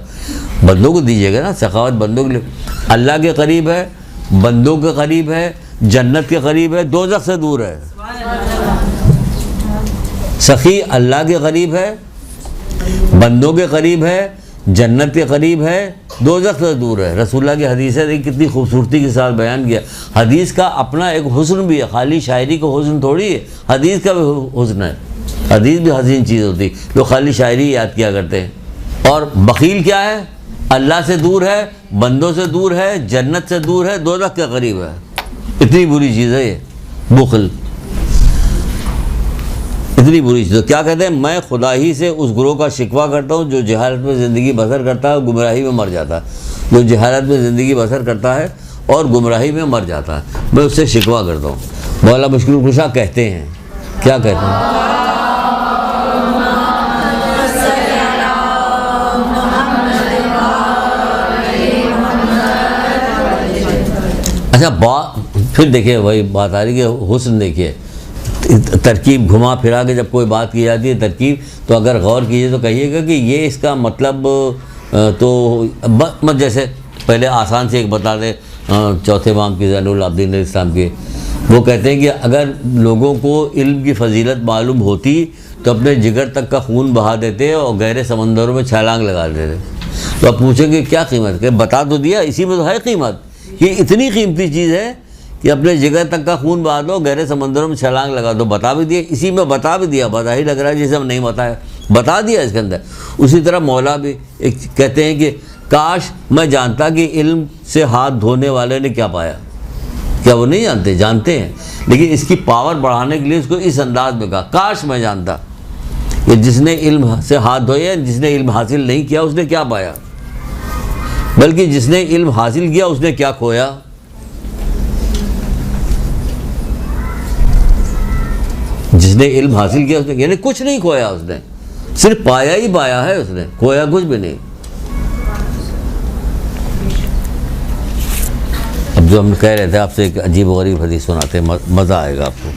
बंदों को दीजिएगा ना, सखावत बंदों के लिए। अल्लाह के करीब है, बंदों के करीब है, जन्नत के करीब है, दोज़ख से दूर है। सखी अल्लाह के करीब है, बंदों के करीब है, जन्नत के करीब है, दोज़ख से दूर है। रसूलुल्लाह की हदीस है, कितनी खूबसूरती के साथ बयान किया। हदीस का अपना एक हुस्न भी है, खाली शायरी का हुस्न थोड़ी है, हदीस का भी हुस्न है। हदीस भी हसीन चीज़ होती, लोग खाली शायरी याद किया करते हैं। और बखील क्या है? अल्लाह से दूर है, बंदों से दूर है, जन्नत से दूर है, दोज़ख के करीब है। इतनी बुरी चीज़ है ये बुखल, इतनी बुरी चीज़। तो क्या कहते हैं? मैं खुदा ही से उस गुरोह का शिकवा करता हूँ जो जहालत में ज़िंदगी बसर करता है, गुमराही में मर जाता है। जो जहालत में ज़िंदगी बसर करता है और गुमराही में मर जाता है, मैं उससे शिकवा करता हूँ। मौला मुश्किल कुशा कहते हैं, क्या कहते हैं? अच्छा फिर देखिए वही बात आ रही कि हुस्न, देखिए तरकीब घुमा फिरा के जब कोई बात की जाती है तरकीब, तो अगर गौर कीजिए तो कहिएगा कि ये इसका मतलब तो मत, जैसे पहले आसान से एक बता दें, चौथे इमाम की ज़ैनुल आबिदीन इस्लाम के, वो कहते हैं कि अगर लोगों को इल्म की फजीलत मालूम होती तो अपने जिगर तक का खून बहा देते और गहरे समंदरों में छलांग लगा देते। तो आप पूछेंगे क्या कीमत है? बता तो दिया, इसी में तो है कीमत। ये इतनी कीमती चीज़ है कि अपने जिगर तक का खून बहा दो, गहरे समंदरों में छलांग लगा दो। बता भी दिया, इसी में बता भी दिया, बता ही लग रहा है जैसे हम नहीं बताया, बता दिया इसके अंदर। उसी तरह मौला भी एक कहते हैं कि काश मैं जानता कि इल्म से हाथ धोने वाले ने क्या पाया। क्या वो नहीं जानते? जानते हैं, लेकिन इसकी पावर बढ़ाने के लिए उसको इस अंदाज में कहा, काश मैं जानता कि जिसने इल्म से हाथ धोए, जिसने इल्म हासिल नहीं किया उसने क्या पाया, बल्कि जिसने इल्म हासिल किया उसने क्या खोया। जिसने इल्म हासिल किया उसने यानी कुछ नहीं खोया, उसने सिर्फ पाया ही पाया है, उसने खोया कुछ भी नहीं। अब जो हम कह रहे थे आपसे एक अजीब व गरीब हदीस सुनाते, मज़ा आएगा आपको।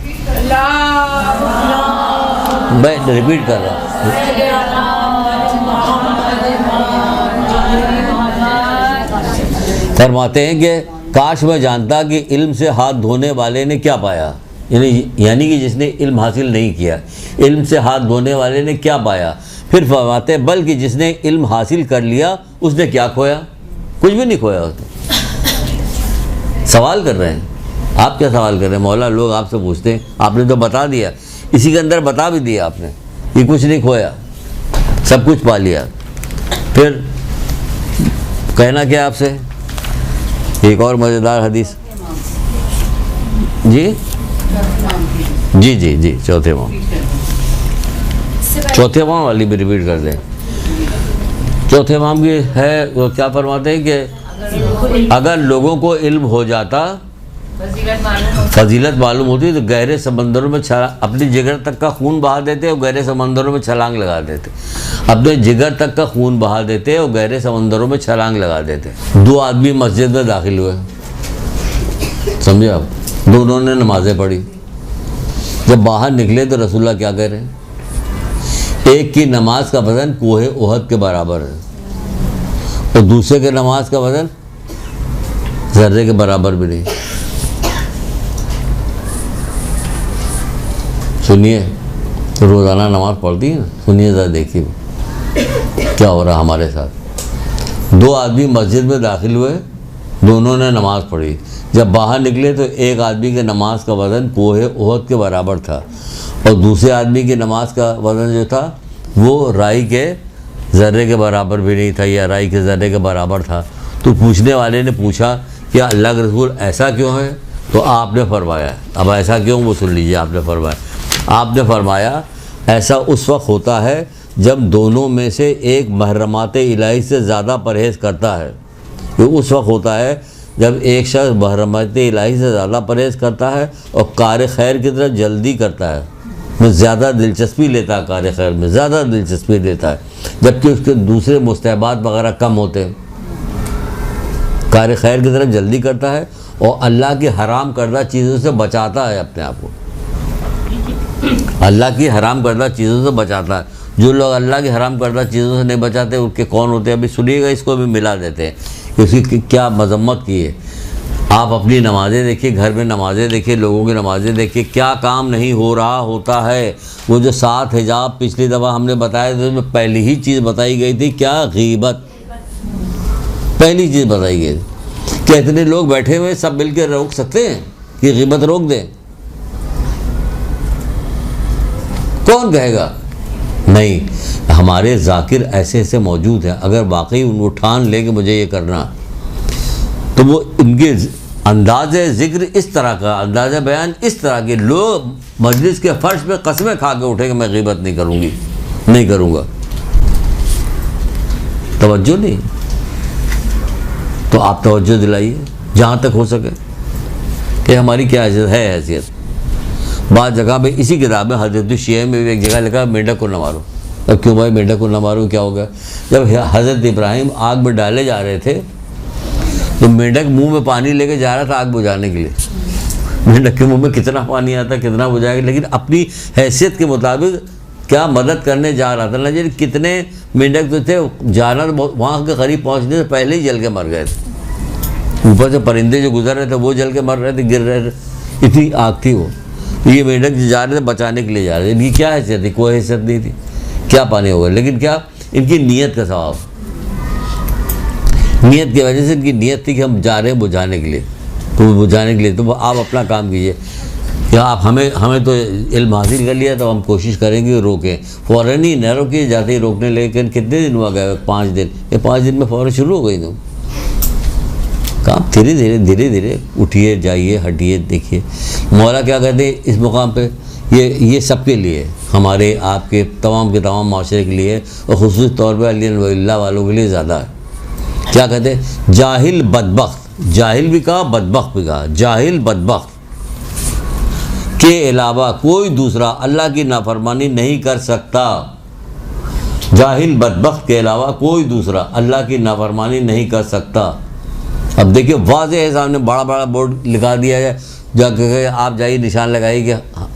मैं रिपीट कर रहा हूँ। फरमाते हैं कि काश मैं जानता कि इल्म से हाथ धोने वाले ने क्या पाया, यानी कि जिसने इल्म हासिल नहीं किया, इल्म से हाथ धोने वाले ने क्या पाया। फिर फरमाते हैं बल्कि जिसने इल्म हासिल कर लिया उसने क्या खोया, कुछ भी नहीं खोया उसने। सवाल कर रहे हैं आप, क्या सवाल कर रहे हैं? मौला लोग आपसे पूछते हैं, आपने तो बता दिया, इसी के अंदर बता भी दिया आपने कि कुछ नहीं खोया, सब कुछ पा लिया। फिर कहना क्या आपसे? एक और मज़ेदार हदीस जी, जी जी जी, चौथे इमाम, चौथे इमाम वाली भी रिपीट कर दें। चौथे इमाम की है, वो क्या फरमाते हैं कि अगर लोगों को इल्म हो जाता, फजीलत मालूम होती, तो गहरे समंदरों में अपनी जिगर तक का खून बहा देते और गहरे समंदरों में छलांग लगा देते। अपने जिगर तक का खून बहा देते और गहरे समंदरों में छलांग लगा देते। दो आदमी मस्जिद में दाखिल हुए, समझे आप, दोनों ने नमाजें पढ़ी। जब बाहर निकले तो रसूलुल्लाह क्या कह रहे हैं, एक की नमाज का वजन कोहे ओहद के बराबर है और दूसरे के नमाज का वजन जर्रे के बराबर भी नहीं। सुनिए, रोज़ाना नमाज पढ़ती है, सुनिए ज़रा, देखिए क्या हो रहा हमारे साथ। दो आदमी मस्जिद में दाखिल हुए, दोनों ने नमाज़ पढ़ी। जब बाहर निकले तो एक आदमी के नमाज का वज़न कोहे ओहद के बराबर था और दूसरे आदमी की नमाज का वज़न जो था वो राई के ज़र्रे के बराबर भी नहीं था, या राई के ज़र्रे के बराबर था। तो पूछने वाले ने पूछा कि अल्लाह के रसूल ऐसा क्यों है? तो आपने फरमाया, अब ऐसा क्यों वो सुन लीजिए। आपने फरमाया ऐसा उस वक्त होता है जब दोनों में से एक महरमात इलाही से ज़्यादा परहेज़ करता है। ये उस वक्त होता है जब एक शख्स महरमात इलाही से ज़्यादा परहेज़ करता है और कार खैर की तरफ जल्दी करता है, में ज़्यादा दिलचस्पी लेता है, कार खैर में ज़्यादा दिलचस्पी लेता है, जबकि उसके दूसरे मुस्तहबात वगैरह कम होते हैं। कार खैर की तरफ जल्दी करता है और अल्लाह की हराम करदा चीज़ों से बचाता है अपने आप को, अल्लाह की हराम करदा चीज़ों से बचाता है। जो लोग अल्लाह की हराम करदा चीज़ों से नहीं बचाते उनके कौन होते हैं? अभी सुनिएगा, इसको भी मिला देते हैं कि उसकी क्या मजम्मत की है। आप अपनी नमाज़ें देखिए, घर में नमाज़ें देखिए, लोगों की नमाज़ें देखिए, क्या काम नहीं हो रहा होता है। वो जो 7 हिजाब पिछली दफ़ा हमने बताया तो उसमें पहली ही चीज़ बताई गई थी, क्या? गीबत। पहली चीज़ बताई गई थी। क्या इतने लोग बैठे हुए सब मिल के रोक सकते हैं कि गीबत रोक दें? कौन कहेगा? नहीं, हमारे ज़ाकिर ऐसे ऐसे मौजूद हैं, अगर वाकई उनको ठान ले कि मुझे ये करना, तो वो इनके अंदाज़ ज़िक्र इस तरह का, अंदाज़ बयान इस तरह के, लोग मजलिस के फर्श पे कसमें खा के उठे कि मैं गीबत नहीं करूँगी, नहीं करूँगा। तवज्जो नहीं, तो आप तवज्जो दिलाइए जहाँ तक हो सके कि हमारी क्या हैसियत। बाद जगह पे इसी किताब में हज़रत शिया में भी एक जगह लिखा मेंढक को न मारो। अब क्यों भाई मेंढक को न मारो, क्या हो गया? जब हज़रत इब्राहिम आग में डाले जा रहे थे तो मेंढक मुंह में पानी लेके जा रहा था आग बुझाने के लिए। मेंढक के मुंह में कितना पानी आता, कितना बुझाएगा, लेकिन अपनी हैसियत के मुताबिक क्या मदद करने जा रहा था ना जी। कितने मेंढक तो थे, जाना तो वहाँ के करीब पहुँचने से पहले ही जल के मर गए थे। ऊपर से परिंदे जो गुजर रहे थे वो जल के मर रहे थे, गिर रहे थे, इतनी आग थी वो। ये मेंढक जा रहे थे बचाने के लिए जा रहे थे। इनकी क्या हैसियत थी? कोई हैसियत नहीं थी। क्या पानी होगा, लेकिन क्या इनकी नीयत का सवाब, नीयत की वजह से इनकी नीयत थी कि हम जा रहे हैं बुझाने के लिए, तो बुझाने के लिए। तो आप अपना काम कीजिए कि आप हमें तो इल्म हासिल कर लिया तो हम कोशिश करेंगे रोकें, फ़ौरन ही न रोकिए, जाते ही रोकने लेकिन कितने दिन हुआ गए? 5 दिन। ये 5 दिन में फ़ौरन शुरू हो गई तुम काम। धीरे धीरे धीरे धीरे उठिए, जाइए, हटिए, देखिए। मौला क्या कहते हैं इस मुकाम पे, ये सबके लिए, हमारे आपके तमाम के तमाम माशरे के लिए और ख़ुसूस तौर पर अल्लाह वालों के लिए ज़्यादा है। क्या कहते हैं? जाहिल बदबख्त, जाहिल भी कहा, बदबख्त भी कहा। जाहिल बदबख्त के अलावा कोई दूसरा अल्लाह की नाफरमानी नहीं कर सकता। जाहिल बदबख्त के अलावा कोई दूसरा अल्लाह की नाफरमानी नहीं कर सकता। अब देखिए वाज़ेह है, सामने बड़ा बड़ा बोर्ड लिखा दिया है, जाके आप जाइए निशान लगाइए कि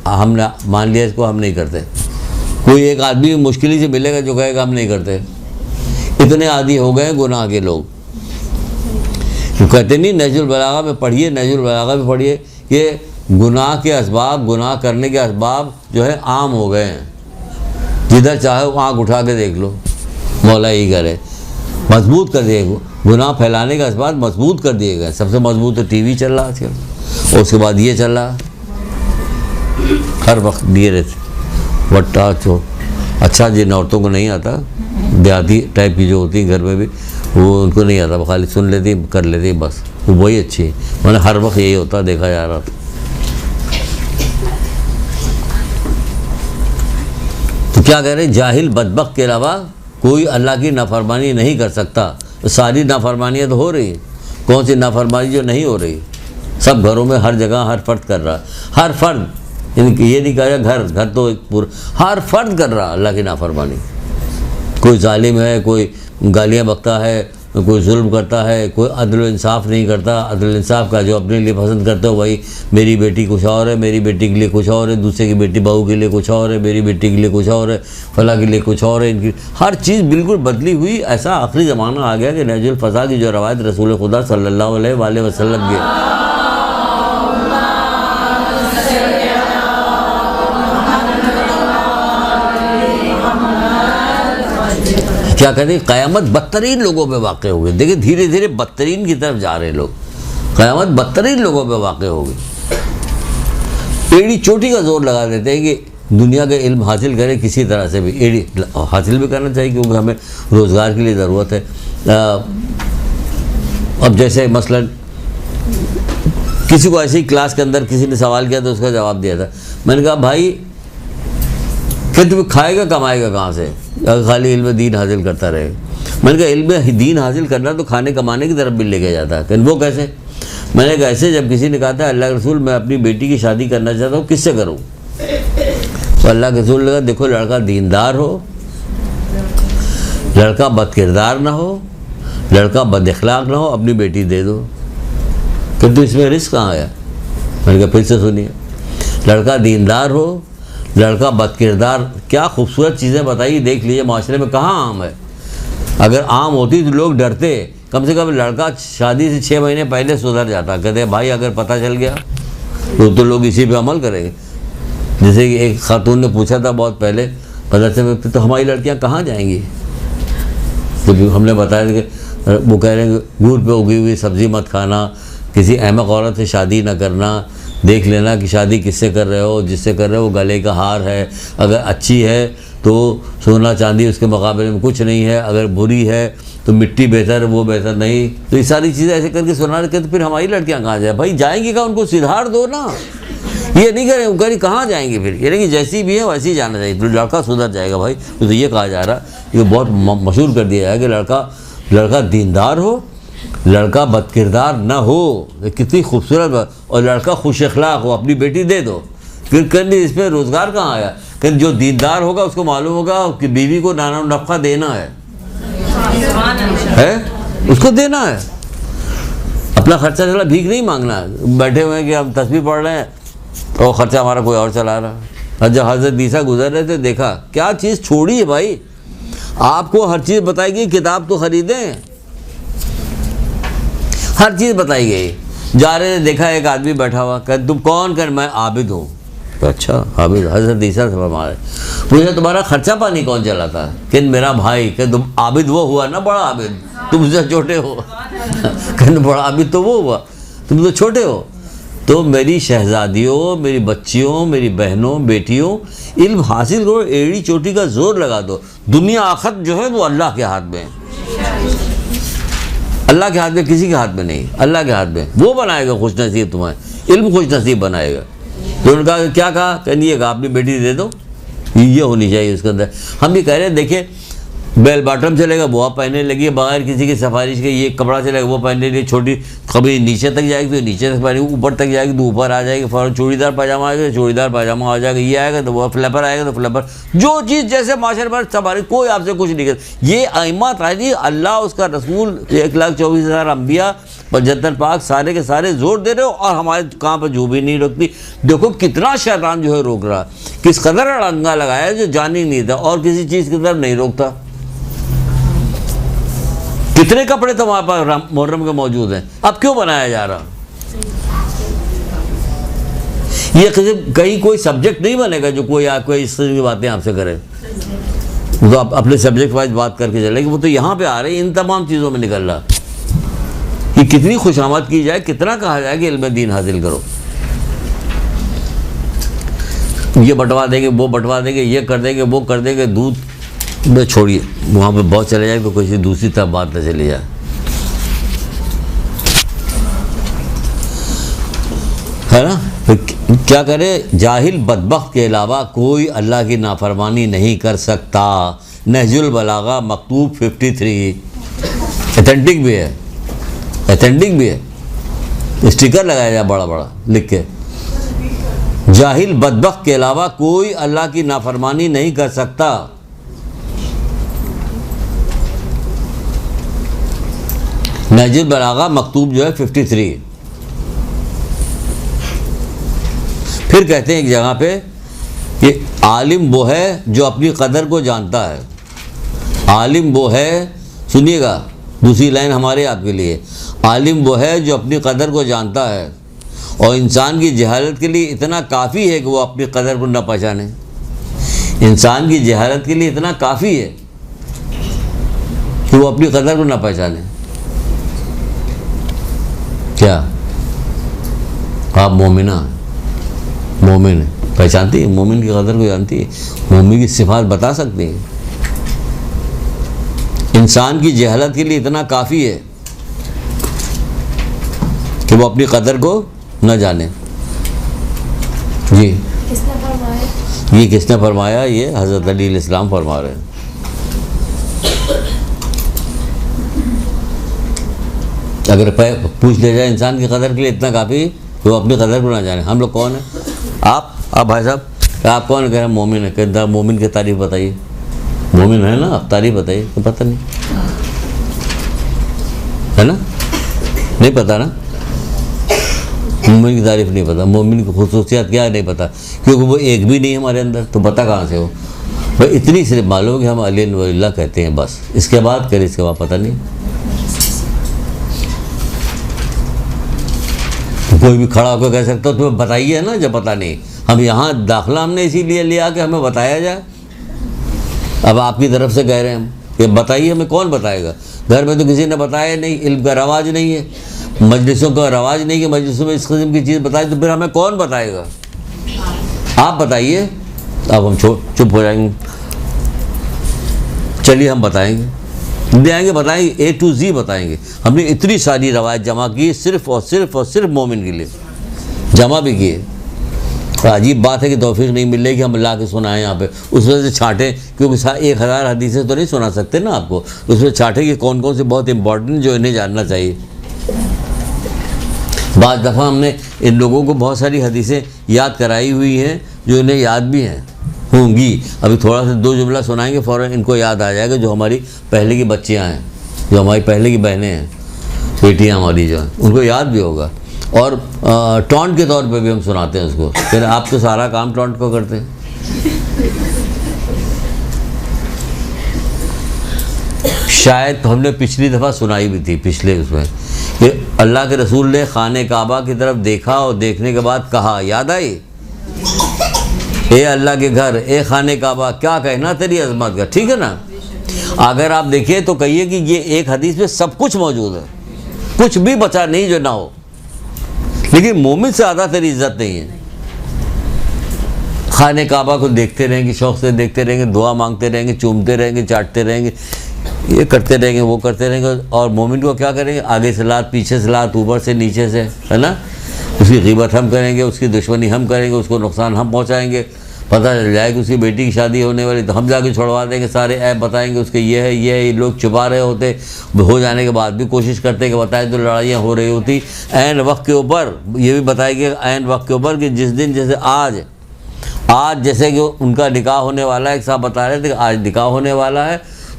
हमने मान लिया इसको, हम नहीं करते। कोई एक आदमी मुश्किल ही से मिलेगा जो कहेगा हम नहीं करते। इतने आदी हो गए गुनाह के लोग। तो कहते नहीं, नहजुल बलागा में पढ़िए, नहजुल बलागा में पढ़िए, ये गुनाह के असबाब, गुनाह करने के असबाब जो है आम हो गए हैं। जिधर चाहे वो आँख उठा के देख लो, मौला यही करे, मजबूत कर दिए। गुनाह फैलाने का असबाब मजबूत कर दिए गए। सबसे मजबूत तो टीवी चल रहा है आजकल, और उसके बाद ये चल रहा है, हर वक्त दिए रहते वट्टा चो। अच्छा जिन औरतों को नहीं आता, देहाती टाइप की जो होती हैं घर में भी, वो उनको नहीं आता, वो खाली सुन लेती, कर लेती, बस वो वही अच्छी है। मैंने हर वक्त यही होता देखा जा रहा था। तो क्या कह रहे हैं, जाहिल बदबख्त के अलावा कोई अल्लाह की नाफरमानी नहीं कर सकता। तो सारी नाफरमानियाँ तो हो रही हैं, कौन सी नाफरमानी जो नहीं हो रही? सब घरों में हर जगह हर फर्द कर रहा, हर फर्द, ये नहीं कहा घर तो एक पूरा, हर फर्द कर रहा अल्लाह की नाफरमानी। कोई जालिम है, कोई गालियाँ बकता है, कोई जुल्म करता है, कोई अदल इंसाफ नहीं करता। अदल इंसाफ का जो अपने लिए पसंद करते हो, वही मेरी बेटी कुछ और है, मेरी बेटी के लिए कुछ और है, दूसरे की बेटी बहू के लिए कुछ और है, मेरी बेटी के लिए कुछ और है, फला के लिए कुछ और है। इनकी हर चीज़ बिल्कुल बदली हुई। ऐसा आखिरी ज़माना आ गया कि नहजुल फसा की जो रवायत रसूल खुदा सल्लल्लाहु अलैहि वसल्लम के क्या कहते हैं, क़यामत बदतरीन लोगों पे वाक़ हो गई। देखिए धीरे धीरे बदतरीन की तरफ जा रहे हैं लोग, क़यामत बदतरीन लोगों पे वाक़ हो गई। एड़ी चोटी का जोर लगा देते हैं कि दुनिया के इल्म हासिल करें किसी तरह से भी, एड़ी हासिल भी करना चाहिए क्योंकि हमें रोज़गार के लिए ज़रूरत है। अब जैसे मसलन किसी को ऐसे ही क्लास के अंदर किसी ने सवाल किया तो उसका जवाब दिया था। मैंने कहा भाई फिर तुम्हें खाएगा कमाएगा कहाँ से, अगर खाली इल्म दीन हासिल करता रहे। मैंने कहा इल्म दीन हासिल करना तो खाने कमाने की तरफ भी लेके जाता है। फिर वो कैसे? मैंने कहा ऐसे, जब किसी ने कहा था अल्लाह के रसूल मैं अपनी बेटी की शादी करना चाहता हूँ, किससे करूँ? तो अल्लाह के रसूल ने कहा देखो लड़का दीनदार हो, लड़का बदकिरदार ना हो, लड़का बदअखलाक ना हो, अपनी बेटी दे दो। फिर तो इसमें रिस्क कहाँ आया? मैंने कहा फिर से सुनिए, लड़का दीनदार हो, लड़का बदकिरदार, क्या खूबसूरत चीज़ें बताइए। देख लीजिए माशरे में कहाँ आम है। अगर आम होती तो लोग डरते, कम से कम लड़का शादी से 6 महीने पहले सुधर जाता। कहते हैं भाई अगर पता चल गया तो लोग इसी पे अमल करेंगे। जैसे कि एक खातून ने पूछा था बहुत पहले मदरसे में, तो हमारी लड़कियाँ कहाँ जाएंगी? तो हमने बताया कि वो कह रहे हैं गुड़ पे उगी हुई सब्ज़ी मत खाना, किसी अहमक औरत से शादी न करना, देख लेना कि शादी किससे कर रहे हो, जिससे कर रहे हो वो गले का हार है, अगर अच्छी है तो सोना चांदी उसके मुकाबले में कुछ नहीं है, अगर बुरी है तो मिट्टी बेहतर है, वो बेहतर नहीं। तो ये सारी चीज़ें ऐसे करके सुना रहे, तो फिर हमारी लड़कियां कहाँ जाए? भाई जाएंगी कहाँ? उनको सुधार दो ना। ये नहीं करें, वो कहीं कहाँ जाएंगे फिर? ये नहीं कि जैसी भी है वैसी ही जाना चाहिए, तो लड़का सुधर जाएगा। भाई तो ये कहा जा रहा, ये बहुत मशहूर कर दिया है कि लड़का दीनदार हो, लड़का बदकिरदार ना हो। कितनी खूबसूरत बात। और लड़का खुश अखलाक हो, अपनी बेटी दे दो। फिर करनी इसमें रोज़गार कहाँ आया? कि जो दीनदार होगा उसको मालूम होगा कि बीवी को नाना नफ़ा देना है, उसको देना है। अपना खर्चा चला, भीख नहीं मांगना। बैठे हुए हैं कि हम तस्बीह पढ़ रहे हैं और ख़र्चा हमारा कोई और चला रहा है। जब हज़रत ईसा गुजर रहे थे देखा, क्या चीज़ छोड़ी है भाई। आपको हर चीज़ बताई गई, किताब तो ख़रीदें, हर चीज़ बताई गई। जा रहे थे देखा एक आदमी बैठा हुआ, कह तुम कौन? कर मैं आबिद हूँ। तो अच्छा आबिद, हज़रत ईसा से फरमा रहे, मुझे तुम्हारा खर्चा पानी कौन चलाता है? कि मेरा भाई। कि तुम आबिद वो हुआ ना बड़ा आबिद, तुम मुझसे छोटे हो। कहने बड़ा आबिद तो वो हुआ, तुम तो छोटे हो। तो मेरी शहजादियों, मेरी बच्चियों, मेरी बहनों, बेटियों, इल्म हासिल करो, एड़ी चोटी का जोर लगा दो। दुनिया आखिरत जो है वो अल्लाह के हाथ में है, अल्लाह के हाथ में, किसी के हाथ में नहीं, अल्लाह के हाथ में। वो बनाएगा खुश नसीब तुम्हें, इल्म खुश नसीब बनाएगा। तो उनका क्या कहा? कहनी कहा अपनी बेटी दे दो, ये होनी चाहिए उसके अंदर। हम भी कह रहे हैं देखिए बेल बॉटम चलेगा वो आप पहनने लगी, बगैर किसी की सिफारिश के। ये कपड़ा चलेगा वो पहनने लगी, छोटी कभी नीचे तक जाएगी तो नीचे तक पहनेगी, ऊपर तक जाएगी तो ऊपर आ जाएगी। फ़ौरन चूड़ीदार पायजामा आएगा, चूड़ीदार पायजामा आ जाएगा। ये आएगा तो वो फ्लैपर आएगा तो फ्लैपर, जो चीज़ जैसे माशरे पर सवारी, कोई आपसे कुछ नहीं कर। ये आइमा ताजी अल्लाह, उसका रसूल, 1,24,000 अम्बिया, 75 पाक, सारे के सारे जोर दे रहे हो और हमारे कहाँ पर जो भी नहीं रोकती। देखो कितना शैतान जो है रोक रहा, किस कदर अड़ंगा लगाया जो जान ही नहीं था और किसी चीज़ की तरफ नहीं रोकता। कितने कपड़े तो वहाँ पर मुहर्रम के मौजूद हैं, अब क्यों बनाया जा रहा? ये कहीं कोई सब्जेक्ट नहीं बनेगा जो कोई इस तरह की बातें आपसे करे, तो आप अपने सब्जेक्ट वाइज बात करके चलेंगे। वो तो यहाँ पे आ रहे हैं, इन तमाम चीज़ों में निकल रहा कि कितनी खुशामद की जाए, कितना कहा जाए कि इल्म दीन हासिल करो। ये बंटवा देंगे, वो बंटवा देंगे, ये कर देंगे, वो कर देंगे। दूध में छोड़िए, वहाँ पे बहुत चले जाए तो किसी दूसरी तरफ बात न चली जाए, है ना। क्या करे, जाहिल बदबख्त के अलावा कोई अल्लाह की नाफरमानी नहीं कर सकता। नहजुल बलागा मकतूब 53, अथेंटिक भी है, अथेंटिक भी है, स्टिकर लगाया जाए बड़ा बड़ा लिख के, जाहिल बदबख्त के अलावा कोई अल्लाह की नाफरमानी नहीं कर सकता। नहजुल बलागा मकतूब जो है 53। फिर कहते हैं एक जगह पे कि आलिम वो है जो अपनी कदर को जानता है। आलिम वो है, सुनिएगा दूसरी लाइन हमारे आपके लिए, आलिम वो है जो अपनी कदर को जानता है और इंसान की जहालत के लिए इतना काफ़ी है कि वो अपनी कदर को न पहचाने। इंसान की जहालत के लिए इतना काफ़ी है कि वो अपनी कदर को न पहचाने। क्या आप मोमिना हैं? मोमिन है, पहचानती है, मोमिन की कदर को जानती है, मोमिन की सिफात बता सकती है। इंसान की जहालत के लिए इतना काफ़ी है कि वो अपनी कदर को न जाने। जी किसने फरमाया? ये किसने फरमाया? ये हज़रत अली अलैहिस्सलाम फरमा रहे हैं। अगर पूछ लिया जाए इंसान की कदर के लिए इतना काफ़ी तो वो अपनी कदर को ना जाने। हम लोग कौन है? आप भाई साहब, आप कौन? कह रहे हैं मोमिन है। कहते हैं मोमिन की तारीफ़ बताइए। मोमिन है ना, आप तारीफ़ बताइए। तो पता नहीं है ना, नहीं पता ना, मोमिन की तारीफ़ नहीं पता, मोमिन की खुसूसियात क्या है नहीं पता, क्योंकि वो एक भी नहीं है हमारे अंदर, तो पता कहाँ से हो भाई? इतनी सिर्फ मालूम कि हम अली वल्लाह कहते हैं बस, इसके बाद करे, इसके बाद पता नहीं। कोई भी खड़ा होकर कह सकता हो तुम्हें बताइए ना, जब पता नहीं। हम यहाँ दाखिला हमने इसीलिए लिया कि हमें बताया जाए। अब आपकी तरफ से कह रहे हैं हम कि बताइए, हमें कौन बताएगा? घर में तो किसी ने बताया नहीं, इल्म का रवाज नहीं है, मजलिसों का रवाज नहीं है, मजलिसों में इस किस्म की चीज़ बताए तो फिर हमें कौन बताएगा? आप बताइए। अब हम चुप हो जाएंगे। चलिए हम बताएंगे, ले आएंगे, बताएंगे, A to Z बताएंगे। हमने इतनी सारी रवायत जमा की सिर्फ़ और सिर्फ मोमिन के लिए जमा भी किए। तो अजीब बात है कि तौफीक नहीं मिल रही कि हम ला के सुनाएं यहाँ पे, उस वजह से छाँटें, क्योंकि 1000 हदीसें तो नहीं सुना सकते ना आपको, उसमें छाँटें कि कौन कौन से बहुत इंपॉर्टेंट जो इन्हें जानना चाहिए। बाज़ दफ़ा हमने इन लोगों को बहुत सारी हदीसें याद कराई हुई हैं जो इन्हें याद भी हैं होंगी। अभी थोड़ा सा 2 जुमला सुनाएंगे, फ़ौरन इनको याद आ जाएगा, जो हमारी पहले की बच्चियाँ हैं, जो हमारी पहले की बहनें हैं, बेटियाँ हमारी जो हैं, उनको याद भी होगा। और टॉन्ट के तौर पे भी हम सुनाते हैं उसको। फिर आप तो सारा काम टॉन्ट को करते हैं। शायद तो हमने पिछली दफ़ा सुनाई भी थी, पिछले उसमें, कि अल्लाह के रसूल ने खाने काबा की तरफ देखा और देखने के बाद कहा, याद आई, ए अल्लाह के घर, ए खाने काबा, क्या कहना तेरी अजमत का। ठीक है ना? अगर आप देखिए तो कहिए कि ये एक हदीस में सब कुछ मौजूद है, कुछ भी बचा नहीं जो ना हो। लेकिन मोमिन से ज़्यादा तेरी इज्जत नहीं है। खाने काबा को देखते रहेंगे, शौक़ से देखते रहेंगे, दुआ मांगते रहेंगे, चूमते रहेंगे, चाटते रहेंगे, ये करते रहेंगे, वो करते रहेंगे। और मोमिन को क्या करेंगे? आगे से लात, पीछे से लात, ऊपर से नीचे से, है ना? उसकी ग़ीबत हम करेंगे, उसकी दुश्मनी हम करेंगे, उसको नुकसान हम पहुँचाएँगे। पता चल जाए कि उसकी बेटी की शादी होने वाली तो हम जाके छुड़वा देंगे, सारे ऐप बताएंगे उसके, ये है ये लोग छुपा रहे होते, हो जाने के बाद भी कोशिश करते कि बताए तो लड़ाइयाँ हो रही होती। ऐन वक्त के ऊपर ये भी बताएंगे, ऐन वक्त के ऊपर कि जिस दिन, जैसे आज जैसे कि उनका निकाह होने वाला है, एक साहब बता रहे थे कि आज निकाह होने वाला है,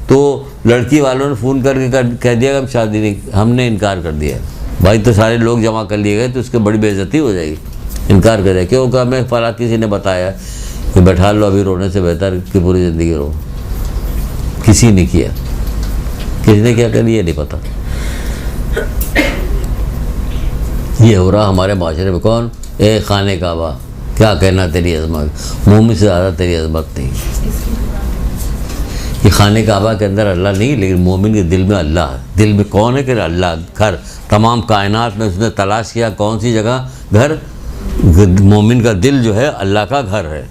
तो लड़की वालों ने फ़ोन करके कह दिया कि हम शादी नहीं, हमने इनकार कर दिया। भाई तो सारे लोग जमा कर लिए गए, तो उसकी बड़ी बेइज्जती हो जाएगी। इनकार करे क्यों? कहा हमें फला किसी ने बताया कि बैठा लो, अभी रोने से बेहतर कि पूरी ज़िंदगी रो। किसी ने किया, किसने क्या कर लिया नहीं पता। ये हो रहा हमारे माशरे में। कौन? ए खाने काबा, क्या कहना तेरी अजमत, मोमिन से ज़्यादा तेरी अजमत नहीं। ये खाने काबा के अंदर अल्लाह नहीं, लेकिन मोमिन के दिल में अल्लाह है। दिल में कौन है? कि अल्लाह। घर, तमाम कायनात में उसने तलाश किया कौन सी जगह? घर। मोमिन का दिल जो है अल्लाह का घर है।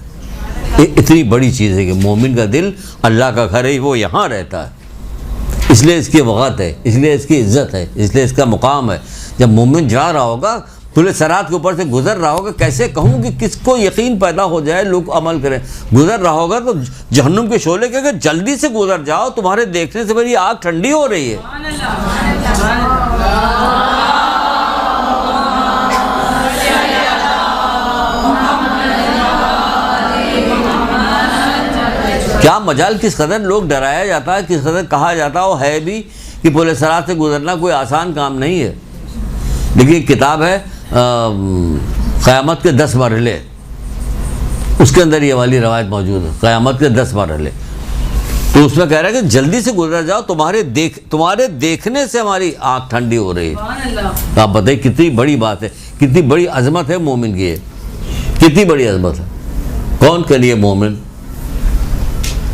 इतनी बड़ी चीज़ है कि मोमिन का दिल अल्लाह का घर है, वो यहाँ रहता है, इसलिए इसकी वक़्त है, इसलिए इसकी इज़्ज़त है, इसलिए इसका मुकाम है। जब मोमिन जा रहा होगा पुलिस सरात के ऊपर से गुजर रहा होगा, कैसे कहूँ कि किसको यकीन पैदा हो जाए, लोग अमल करें। गुजर रहा होगा तो जहन्नुम के शोले के जल्दी से गुजर जाओ, तुम्हारे देखने से मेरी आग ठंडी हो रही है। क्या मजाल, किस कदर लोग डराया जाता है, किस कदर कहा जाता है भी कि पुलिस सरात से गुजरना कोई आसान काम नहीं है। देखिए किताब है क़यामत के 10 मरहले, उसके अंदर ये वाली रवायत मौजूद है, क़यामत के 10 मरहले। तो उसमें कह रहा है कि जल्दी से गुजर जाओ, तुम्हारे देखने से हमारी आँख ठंडी हो रही है। तो आप बताइए कितनी बड़ी बात है, कितनी बड़ी अजमत है मोमिन की, कितनी बड़ी अजमत है। कौन के लिए मोमिन?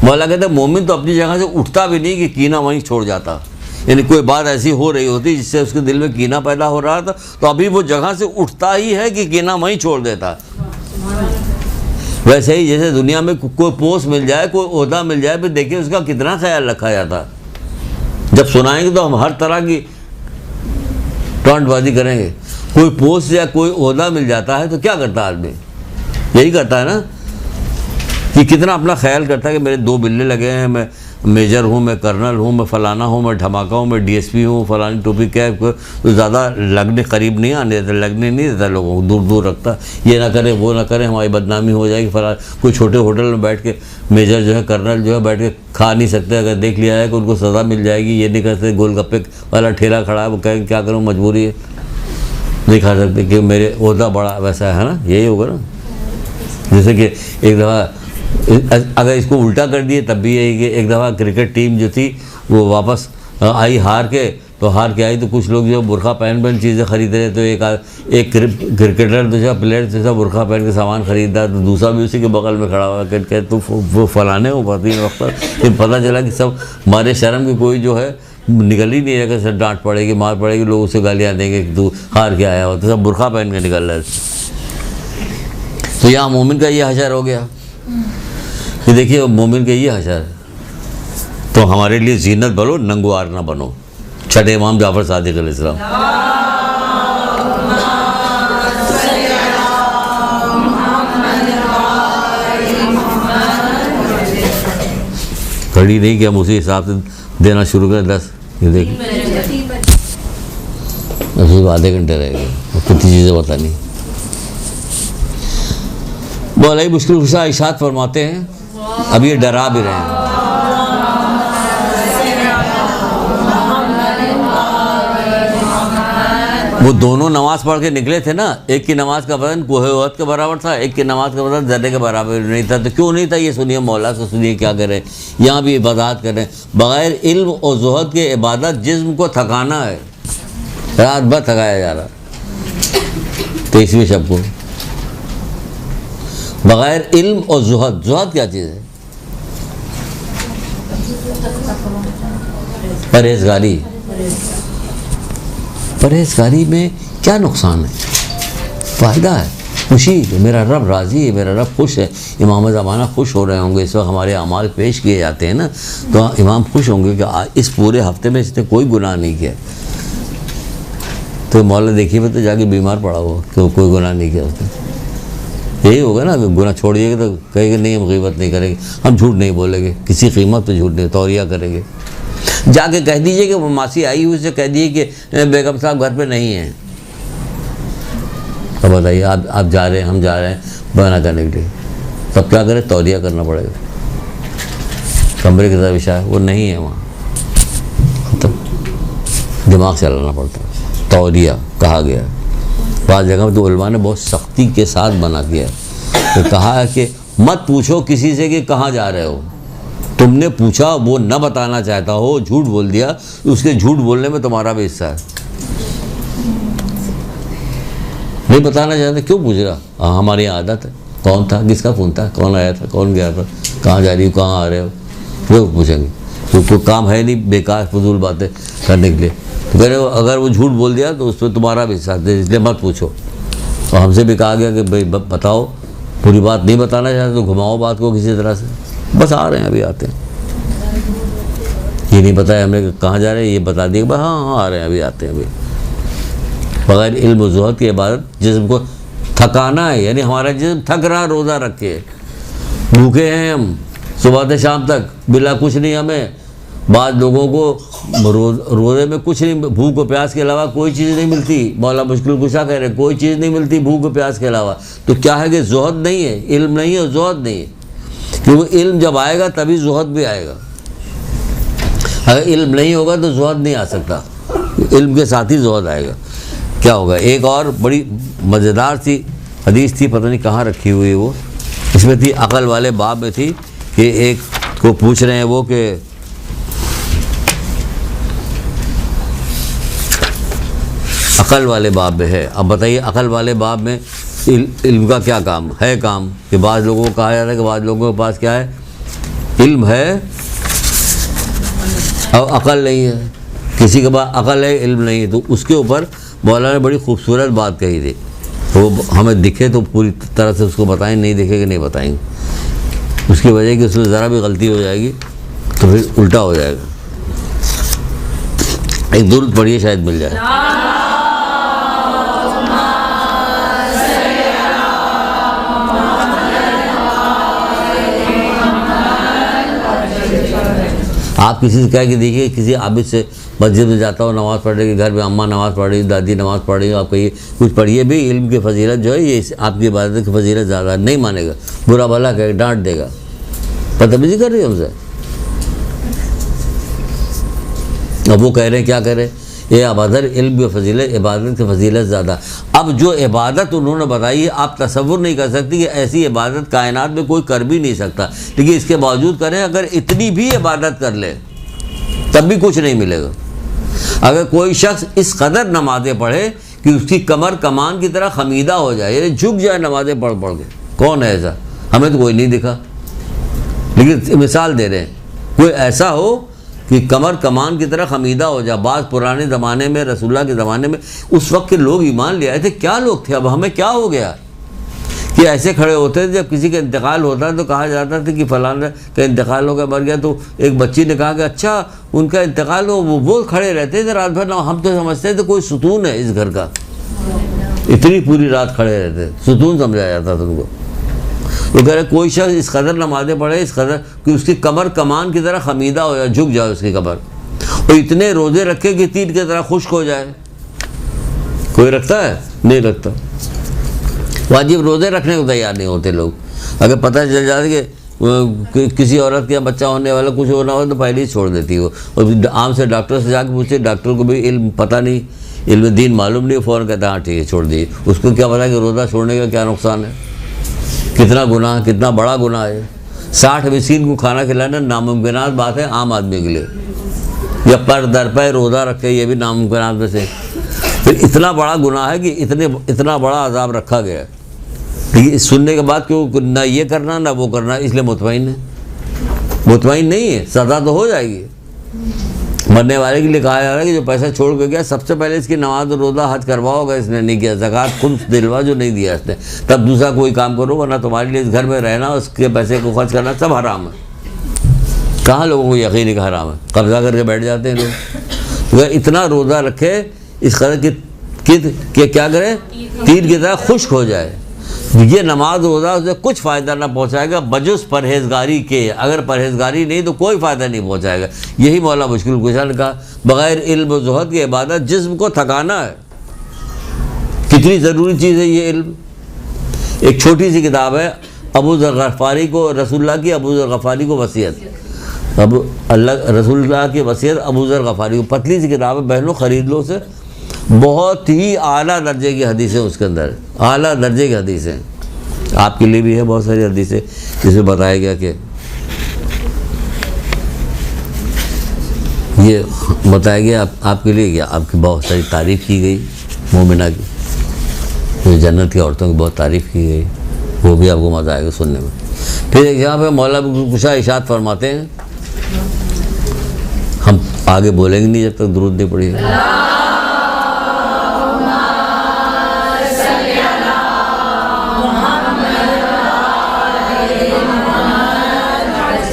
मौला कहते हैं मोमिन तो अपनी जगह से उठता भी नहीं कि कीना वहीं छोड़ जाता। यानी कोई बात ऐसी हो रही होती जिससे उसके दिल में कीना पैदा हो रहा था, तो अभी वो जगह से उठता ही है कि कीना वहीं छोड़ देता। वैसे ही जैसे दुनिया में कोई पोस्ट मिल जाए, कोई ओहदा मिल जाए, फिर देखिए उसका कितना ख्याल रखा जाता। जब सुनाएंगे तो हम हर तरह की टॉन्टबाजी करेंगे। कोई पोस्ट या कोई ओहदा मिल जाता है तो क्या करता आदमी? यही करता है ना कि कितना अपना ख्याल करता है कि मेरे 2 बिल्ले लगे हैं, मैं मेजर हूँ, मैं कर्नल हूँ, मैं फलाना हूँ, मैं धमाका हूँ, मैं डीएसपी हूँ, फलानी टोपी कैप, तो ज़्यादा लगने करीब नहीं आने देता, लगने नहीं देता, लोगों को दूर दूर रखता। ये ना करे, वो ना करे, हमारी बदनामी हो जाएगी। फला कोई छोटे होटल में बैठ के मेजर जो है, कर्नल जो है, बैठ के खा नहीं सकते। अगर देख लिया है कि उनको सज़ा मिल जाएगी, ये नहीं कर सकते। गोलगप्पे वाला ठेला खड़ा है, वो कहें क्या करूँ, मजबूरी है, नहीं खा सकते कि मेरे ओहदा बड़ा वैसा है ना। यही होगा ना। जैसे कि एक दफ़ा अगर इसको उल्टा कर दिए तब भी यही कि एक दफ़ा क्रिकेट टीम जो थी वो वापस आई हार के, तो हार के आई तो कुछ लोग जो बुरखा पहन चीज़ें खरीद रहे, तो एक क्रिकेटर दूसरा प्लेयर जैसा बुरखा पहन के सामान खरीदा, तो दूसरा भी उसी के बगल में खड़ा हुआ कह तो वो फलाने हो पाती वक्त पर। फिर पता चला कि सब मारे शर्म की कोई जो है निकल ही नहीं रहेगा, सर डांट पड़ेगी, मार पड़ेगी, लोग उसे गालियाँ देंगे कि तू हार के आया हो, तो सब बुरखा पहन के निकल रहे। तो यहाँ मोमिन का ये हशर हो गया कि देखिए मोमिन के ये हशर। तो हमारे लिए जीनत बनो, नंगवार ना बनो। छठे इमाम जाफर सादिक अलैहिस्सलाम। घड़ी नहीं कि हम उसी हिसाब से देना शुरू करें 10। ये देखिए अभी आधे घंटे रह गए, कितनी चीज़ें बतानी। बहुत मुश्किल खुशा इरशाद फरमाते हैं, अब ये डरा भी रहे हैं। वो दोनों नमाज पढ़ के निकले थे ना, एक की नमाज का वज़न कोहे उहद के बराबर था, एक की नमाज का वज़न ज़र्रे के बराबर नहीं था। तो क्यों नहीं था ये सुनिए, मौला से सुनिए क्या करें। यहाँ भी वज़ाहत करें, बग़ैर इल्म और ज़ुहद के इबादत जिस्म को थकाना है, रात भर थकाया जा रहा। 23वें शब को बग़ैर इल्म और ज़ुहद, ज़ुहद क्या चीज़ है? परहेज़गारी। परहेज़गारी में क्या नुकसान है? फ़ायदा है, खुशी है, मेरा रब राज़ी है, मेरा रब खुश है। इमाम ज़माना खुश हो रहे होंगे, इस वक्त हमारे अमाल पेश किए जाते हैं ना, तो इमाम खुश होंगे कि इस पूरे हफ्ते में इसने कोई गुनाह नहीं किया। तो मौला देखिए मैं तो जाके बीमार पड़ा हुआ कि कोई गुनाह नहीं किया उसने। यही होगा ना, गुनाह छोड़िएगा तो कहेंगे नहीं हम ग़ीबत नहीं करेंगे, हम झूठ नहीं बोलेंगे, किसी कीमत पे झूठ नहीं, तौरिया करेंगे। जाके कह दीजिए कि वो मासी आई हुई, उसे कह दीजिए कि बेगम साहब घर पे नहीं हैं। अब बताइए आप जा रहे हैं, हम जा रहे हैं बना करने के लिए, तब क्या करें? तौरिया करना पड़ेगा। कमरे के तरफ विषय वो नहीं है वहाँ, तब दिमाग चलाना पड़ता है। तौरिया कहा गया, बाद जगह तो उलमा ने बहुत सख्ती के साथ बना दिया, तो कहा है कि मत पूछो किसी से कि कहाँ जा रहे हो। तुमने पूछा, वो न बताना चाहता हो, झूठ बोल दिया, उसके झूठ बोलने में तुम्हारा भी हिस्सा है। नहीं बताना चाहते, क्यों पूछ रहा? हाँ हमारी आदत है। कौन था, किसका फ़ोन था, कौन आया था, कौन गया था, कहाँ जा रही हो, कहाँ आ रहे हो, वो पूछेंगे। तो कोई काम है नहीं बेकार फजूल बातें करने के लिए। तो कह रहे हो अगर वो झूठ बोल दिया तो उसमें तुम्हारा भी हिस्सा है, इसलिए मत पूछो। और हमसे भी कहा गया कि भाई बताओ, पूरी बात नहीं बताना चाहते तो घुमाओ बात को किसी तरह से। बस आ रहे हैं, अभी आते हैं। ये नहीं बताया हमने कहाँ जा रहे हैं, ये बता दिया, हाँ हाँ आ रहे हैं, अभी आते हैं। अभी बगैर इल्म व ज़ुहद की इबादत जिस्म को थकाना है, यानी हमारा जिस्म थक रहा रोज़ा रख के, भूखे हैं हम सुबह से शाम तक, बिला कुछ नहीं हमें। बाद लोगों को रोज़े में कुछ नहीं, भूख और प्यास के अलावा कोई चीज़ नहीं मिलती। मौला मुश्किल कुशा कह रहे कोई चीज़ नहीं मिलती भूख और प्यास के अलावा। तो क्या है कि ज़ुहद नहीं है, इल्म नहीं है और ज़ुहद नहीं है, क्योंकि इल्म जब आएगा तभी ज़ुहद भी आएगा। अगर इल्म नहीं होगा तो ज़ुहद नहीं आ सकता, इल्म के साथ ही ज़ुहद आएगा। क्या होगा, एक और बड़ी मज़ेदार सी हदीस थी, पता नहीं कहाँ रखी हुई है वो, इसमें थी अकल वाले बाब में थी कि एक को पूछ रहे हैं वो कि अकल वाले बाब में है, अब बताइए अकल वाले बाब में इल्म का क्या काम है। काम कि बाज़ लोगों को कहा जाता है कि बाज़ लोगों के पास क्या है, इल्म है और अकल नहीं है, किसी के पास अकल है इल्म नहीं है। तो उसके ऊपर मौलाना ने बड़ी खूबसूरत बात कही थी, वो हमें दिखे तो पूरी तरह से उसको बताएं, नहीं दिखेगा नहीं बताएंगे। उसकी वजह कि उसमें ज़रा भी गलती हो जाएगी तो फिर उल्टा हो जाएगा। एक दुरूद पढ़िए शायद मिल जाए। आप किसी से कह के देखिए, किसी आबिद से मस्जिद में जाता हो नमाज़ पढ़ने के, घर में अम्मा नमाज़ पढ़ रही, दादी नमाज़ पढ़ रही, आप कहिए कुछ पढ़िए भी, इल्म की फजीलत जो है ये आपकी इबादत की फजीलत ज़्यादा, नहीं मानेगा, बुरा भला कहे, डांट देगा, बदतमीज़ी कर रही है हमसे। अब वो कह रहे हैं क्या कह रहे हैं, ये अबादत इल्म की फजीलत, इबादत की फजीलत ज़्यादा। अब जो इबादत उन्होंने बताई है आप तसव्वुर नहीं कर सकती कि ऐसी इबादत कायनात में कोई कर भी नहीं सकता, लेकिन इसके बावजूद करें, अगर इतनी भी इबादत कर ले तब भी कुछ नहीं मिलेगा। अगर कोई शख्स इस कदर नमाज़ें पढ़े कि उसकी कमर कमान की तरह खमीदा हो जाए, यानी झुक जाए नमाज़ें पढ़ पढ़ के, कौन है ऐसा, हमें तो कोई नहीं दिखा, लेकिन मिसाल दे रहे हैं कोई ऐसा हो कि कमर कमान की तरह खमीदा हो जाए। बात पुराने ज़माने में, रसूलुल्लाह के ज़माने में, उस वक्त के लोग ईमान ले आए थे, क्या लोग थे, अब हमें क्या हो गया कि ऐसे खड़े होते थे। जब किसी का इंतकाल होता तो कहा जाता था कि फलाना का इंतकाल हो गया, मर गया, तो एक बच्ची ने कहा कि अच्छा उनका इंतकाल हो, वो खड़े रहते थे रात भर ना, हम तो समझते थे कोई सुकून है इस घर का, इतनी पूरी रात खड़े रहते, सुकून समझा जाता था उनको। वो कह रहे कोई शख्स इस कदर नमाज़ें पढ़े, इस कदर कि उसकी कमर कमान की तरह खमीदा हो जाए, झुक जाए उसकी कमर, और इतने रोज़े रखे कि तीर की तरह खुश्क हो जाए। कोई रखता है? नहीं रखता। वाजिब रोज़े रखने को तैयार नहीं होते लोग। अगर पता चल जाता कि किसी औरत का बच्चा होने वाला, कुछ होना हो, तो पहले ही छोड़ देती हो। और आम से डॉक्टर से जाकर पूछते, डॉक्टर को भी इल्म पता नहीं, इल्म दीन मालूम नहीं, फ़ौरन कहता हाँ ठीक है छोड़ दिए। उसको क्या पता कि रोज़ा छोड़ने का क्या नुकसान है, कितना गुनाह, कितना बड़ा गुनाह है। 60 मिस्कीन को खाना खिलाना नामुमकिन बात है आम आदमी के लिए, या पर दर पर रोज़ा रखे, ये भी नामुमकिन में से। फिर इतना बड़ा गुनाह है कि इतना बड़ा अजाब रखा गया है। लेकिन सुनने के बाद क्यों ना ये करना ना वो करना, इसलिए मुतमईन है। मुतमईन नहीं है, सज़ा तो हो जाएगी। मरने वाले के लिए कहा जा रहा है कि जो पैसा छोड़ के गया, सबसे पहले इसकी नमाज और रोज़ा हज करवाओगा, इसने नहीं किया, ज़कात खुद दिलवा जो नहीं दिया इसने, तब दूसरा कोई काम करो, वरना तुम्हारे लिए इस घर में रहना, उसके पैसे को खर्च करना सब हराम है। कहाँ लोगों को यकीन है कि हराम है, कब्जा करके बैठ जाते हैं लोग। अगर इतना रोज़ा रखे इस कदर कि क्या करे, तीर की तरह खुश्क हो जाए, ये नमाज रोज़ा उसे कुछ फ़ायदा ना पहुँचाएगा बजुस परहेज़गारी के। अगर परहेज़गारी नहीं तो कोई फ़ायदा नहीं पहुँचाएगा। यही मौला मुश्किल कुशा ने कहा, बग़ैर इल्म व ज़ुहद की इबादत जिस्म को थकाना है। कितनी ज़रूरी चीज़ है ये इल्म। एक छोटी सी किताब है अबू ज़र ग़फ़ारी को, रसूलुल्लाह की अबू ज़र ग़फ़ारी को वसीयत, अब अल्लाह रसूलुल्लाह की वसीयत अबू ज़र ग़फ़ारी को, पतली सी किताब है, बहनों ख़रीद लो उसे। बहुत ही आला दर्जे की हदीसें उसके अंदर, आला दर्जे की हदीसें। आपके लिए भी है बहुत सारी हदीसें जिसमें बताया गया कि ये बताया गया आपके लिए क्या, आपकी बहुत सारी तारीफ़ की गई मोमिना की, जो जन्नत की औरतों की बहुत तारीफ़ की गई, वो भी आपको मज़ा आएगा सुनने में। फिर यहाँ पे मौला कुशा इरशाद फरमाते हैं, हम आगे बोलेंगे नहीं जब तक दुरूद नहीं पढ़ेगा।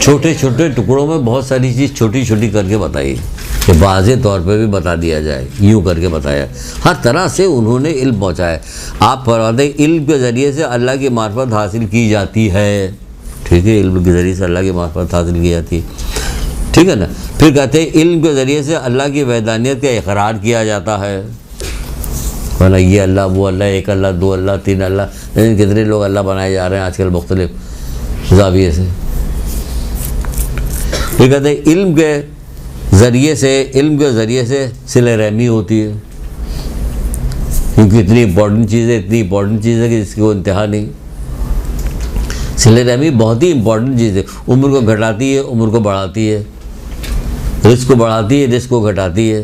छोटे छोटे टुकड़ों में बहुत सारी चीज़ छोटी छोटी करके बताइए। कि वाज़े तौर पे भी बता दिया जाए, यूँ करके बताया। हर तरह से उन्होंने इल्म पहुँचाया। आप फरमाते इल्म के ज़रिए से अल्लाह की मार्फत हासिल की जाती है, ठीक है, इल्म के ज़रिए से अल्लाह की मार्फत हासिल की जाती है, ठीक है ना। फिर कहते हैं इल्म के ज़रिए से अल्लाह की वहदानियत का इकरार किया जाता है, वरना ये अल्लाह वो अल्लाह, एक अल्लाह, दो अल्लाह, तीन अल्लाह, लेकिन कितने लोग अल्लाह बनाए जा रहे हैं आजकल मुख्तलिफ ज़ाविये से। फिर कहते हैं इल्म के ज़रिए से सिले रहमी होती है, क्योंकि इतनी इंपॉर्टेंट चीज़ है कि जिसकी कोई इंतहा नहीं। सिले रहमी बहुत ही इंपॉर्टेंट चीज़ है, उम्र को घटाती है, उम्र को बढ़ाती है, रिस्क को बढ़ाती है, रिस्क को घटाती है,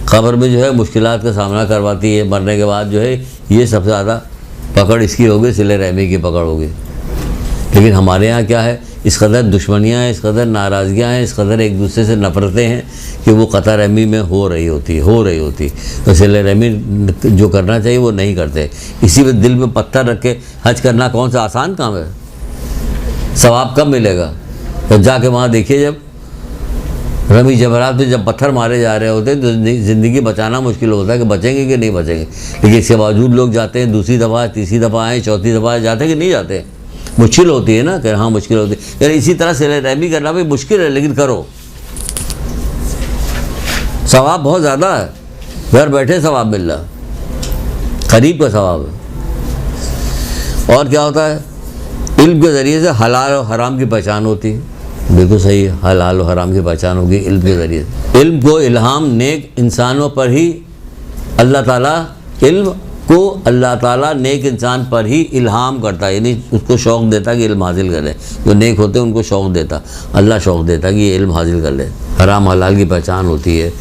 क़ब्र में जो है मुश्किलात का सामना करवाती है, मरने के बाद जो है ये सबसे ज़्यादा पकड़ इसकी होगी, सिले रहमी की पकड़ होगी। लेकिन हमारे यहाँ क्या है, इस कदर दुश्मनियाँ हैं, इस कदर नाराज़गियाँ हैं, इस कदर एक दूसरे से नफ़रतें हैं कि वो क़ता रहमी में हो रही होती। तो सिले रहमी जो करना चाहिए वो नहीं करते। इसी में दिल में पत्थर रख के हज करना कौन सा आसान काम है? सवाब कब मिलेगा? तो जाके वहाँ देखिए, जब रमी जबरात में जब पत्थर मारे जा रहे होते हैं तो ज़िंदगी बचाना मुश्किल होता है कि बचेंगे कि नहीं बचेंगे। लेकिन इसके बावजूद लोग जाते हैं, दूसरी दफ़ा, तीसरी दफ़ा आए, चौथी दफ़ा जाते हैं कि नहीं जाते? मुश्किल होती है ना, कि हाँ मुश्किल होती है। यार इसी तरह सिले रहमी करना भी मुश्किल है, लेकिन करो, सवाब बहुत ज़्यादा है, घर बैठे सवाब मिल रहा, करीब का सवाब है। और क्या होता है, इल्म के ज़रिए से हलाल और हराम की पहचान होती है। बिल्कुल सही है, हलाल और हराम की पहचान होगी इल्म के ज़रिए से। इल्म को इल्हाम नेक इंसानों पर ही अल्लाह ताला नेक इंसान पर ही इल्हाम करता है, यानी उसको शौक़ देता कि इल्म हासिल कर ले। जो नेक होते हैं उनको शौक़ देता, अल्लाह शौक़ देता कि ये इल्म हासिल कर ले। हराम हलाल की पहचान होती है,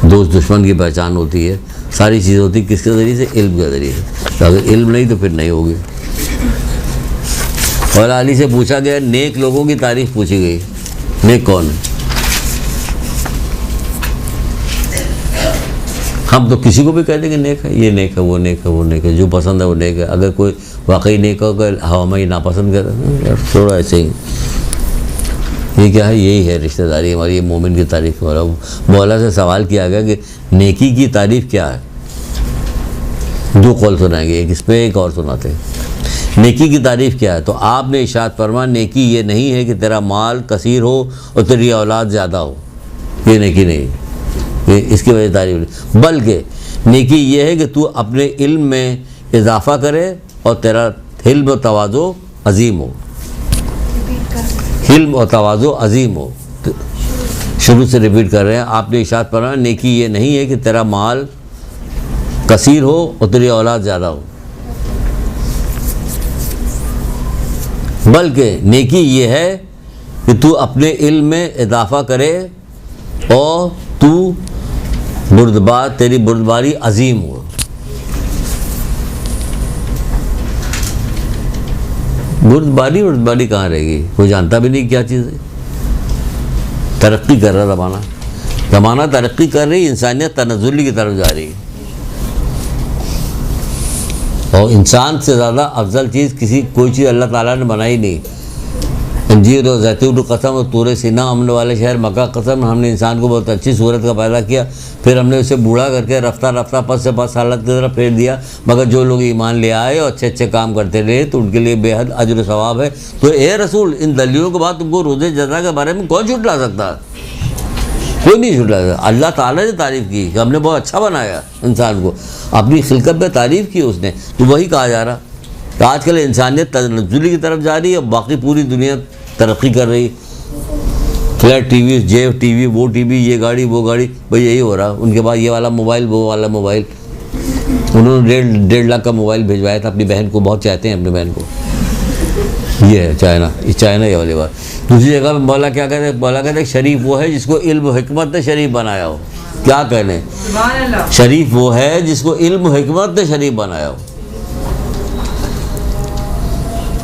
दोस्त दुश्मन की पहचान होती है, सारी चीज़ होती है किसके ज़रिए से? इल्म के ज़रिए से। तो अगर इल्म नहीं तो फिर नहीं होगी। और अली से पूछा गया, नेक लोगों की तारीफ़ पूछी गई, नेक कौन है? हम तो किसी को भी कह देंगे नेक है, ये नेक है, वो नेक है, वो नेक है, जो पसंद है वो नेक है। अगर कोई वाकई नेक होगा, हमें ही नापसंद कर, थोड़ा ऐसे ही, ये क्या है? यही है रिश्तेदारी हमारी, ये मोमिन की तारीफ़। मौला से सवाल किया गया कि नेकी की तारीफ़ क्या है? दो कौल सुनाएंगे, एक इस पर एक और सुनाते हैं। नेकी की तारीफ़ क्या है? तो आपने इरशाद फरमा, नेकी ये नहीं है कि तेरा माल कसीर हो और तेरी औलाद ज़्यादा हो, ये नेकी नहीं, ये इसकी वजह तारीफ़ नहीं। बल्कि नेकी ये है कि तू अपने इल्म में इजाफ़ा करे और तेरा हिल्म और तवाज़ो अज़ीम हो, हिल्म और तवाज़ो अज़ीम हो। तो शुरू से रिपीट कर रहे हैं, आपने इरशाद फरमा, नेकी ये नहीं है कि तेरा माल कसीर हो और तेरी औलाद ज़्यादा हो, बल्कि नेकी ये है कि तू अपने इल्म में इजाफ़ा करे और तू तेरी बुर्दबारी अजीम हो। बुर्दबारी कहाँ रहेगी? कोई जानता भी नहीं क्या चीज़ है। तरक्की कर रहा ज़माना तरक्की कर रही, इंसानियत तनज़्ज़ुल की तरफ जा रही है। और इंसान से ज़्यादा अफजल चीज़ कोई चीज़ अल्लाह ताला ने बनाई नहीं। अंजीर और ज़ैतून कसम और तूर सीना अमन वाले शहर मक्का कसम, हमने इंसान को बहुत अच्छी सूरत का पैदा किया, फिर हमने उसे बूढ़ा करके रफ्ता पस से पस हालत की तरफ फेर दिया। मगर जो लोग ईमान ले आए और अच्छे अच्छे काम करते रहे तो उनके लिए बेहद अजर सवाब है। तो ए रसूल, इन दलीलों के बाद तुमको रोज़े जज़ा के बारे में कौन झुठला सकता है? कोई नहीं झुठला सकता। अल्लाह ताला ने तारीफ़ की कि हमने बहुत अच्छा बनाया इंसान को, अपनी खिलकत में तारीफ़ की उसने, तो वही कहा जा रहा। तो आजकल इंसानियत तनज़्ज़ुल की तरफ जा रही है, बाकी पूरी दुनिया तरक्की कर रही। फ्लैट टीवी, जेव टीवी, वो टीवी, ये गाड़ी, वो गाड़ी, भाई यही हो रहा। उनके पास ये वाला मोबाइल, वो वाला मोबाइल। उन्होंने 1.5 लाख का मोबाइल भिजवाया था अपनी बहन को, बहुत चाहते हैं अपनी बहन को। ये है चाइना ये वाली बात। दूसरी जगह पे मौला क्या कहते हैं? मौला कहते हैं शरीफ वो है जिसको इल्म हिकमत ने शरीफ बनाया हो। क्या कहने? शरीफ वो है जिसको इल्म हिकमत ने शरीफ बनाया हो।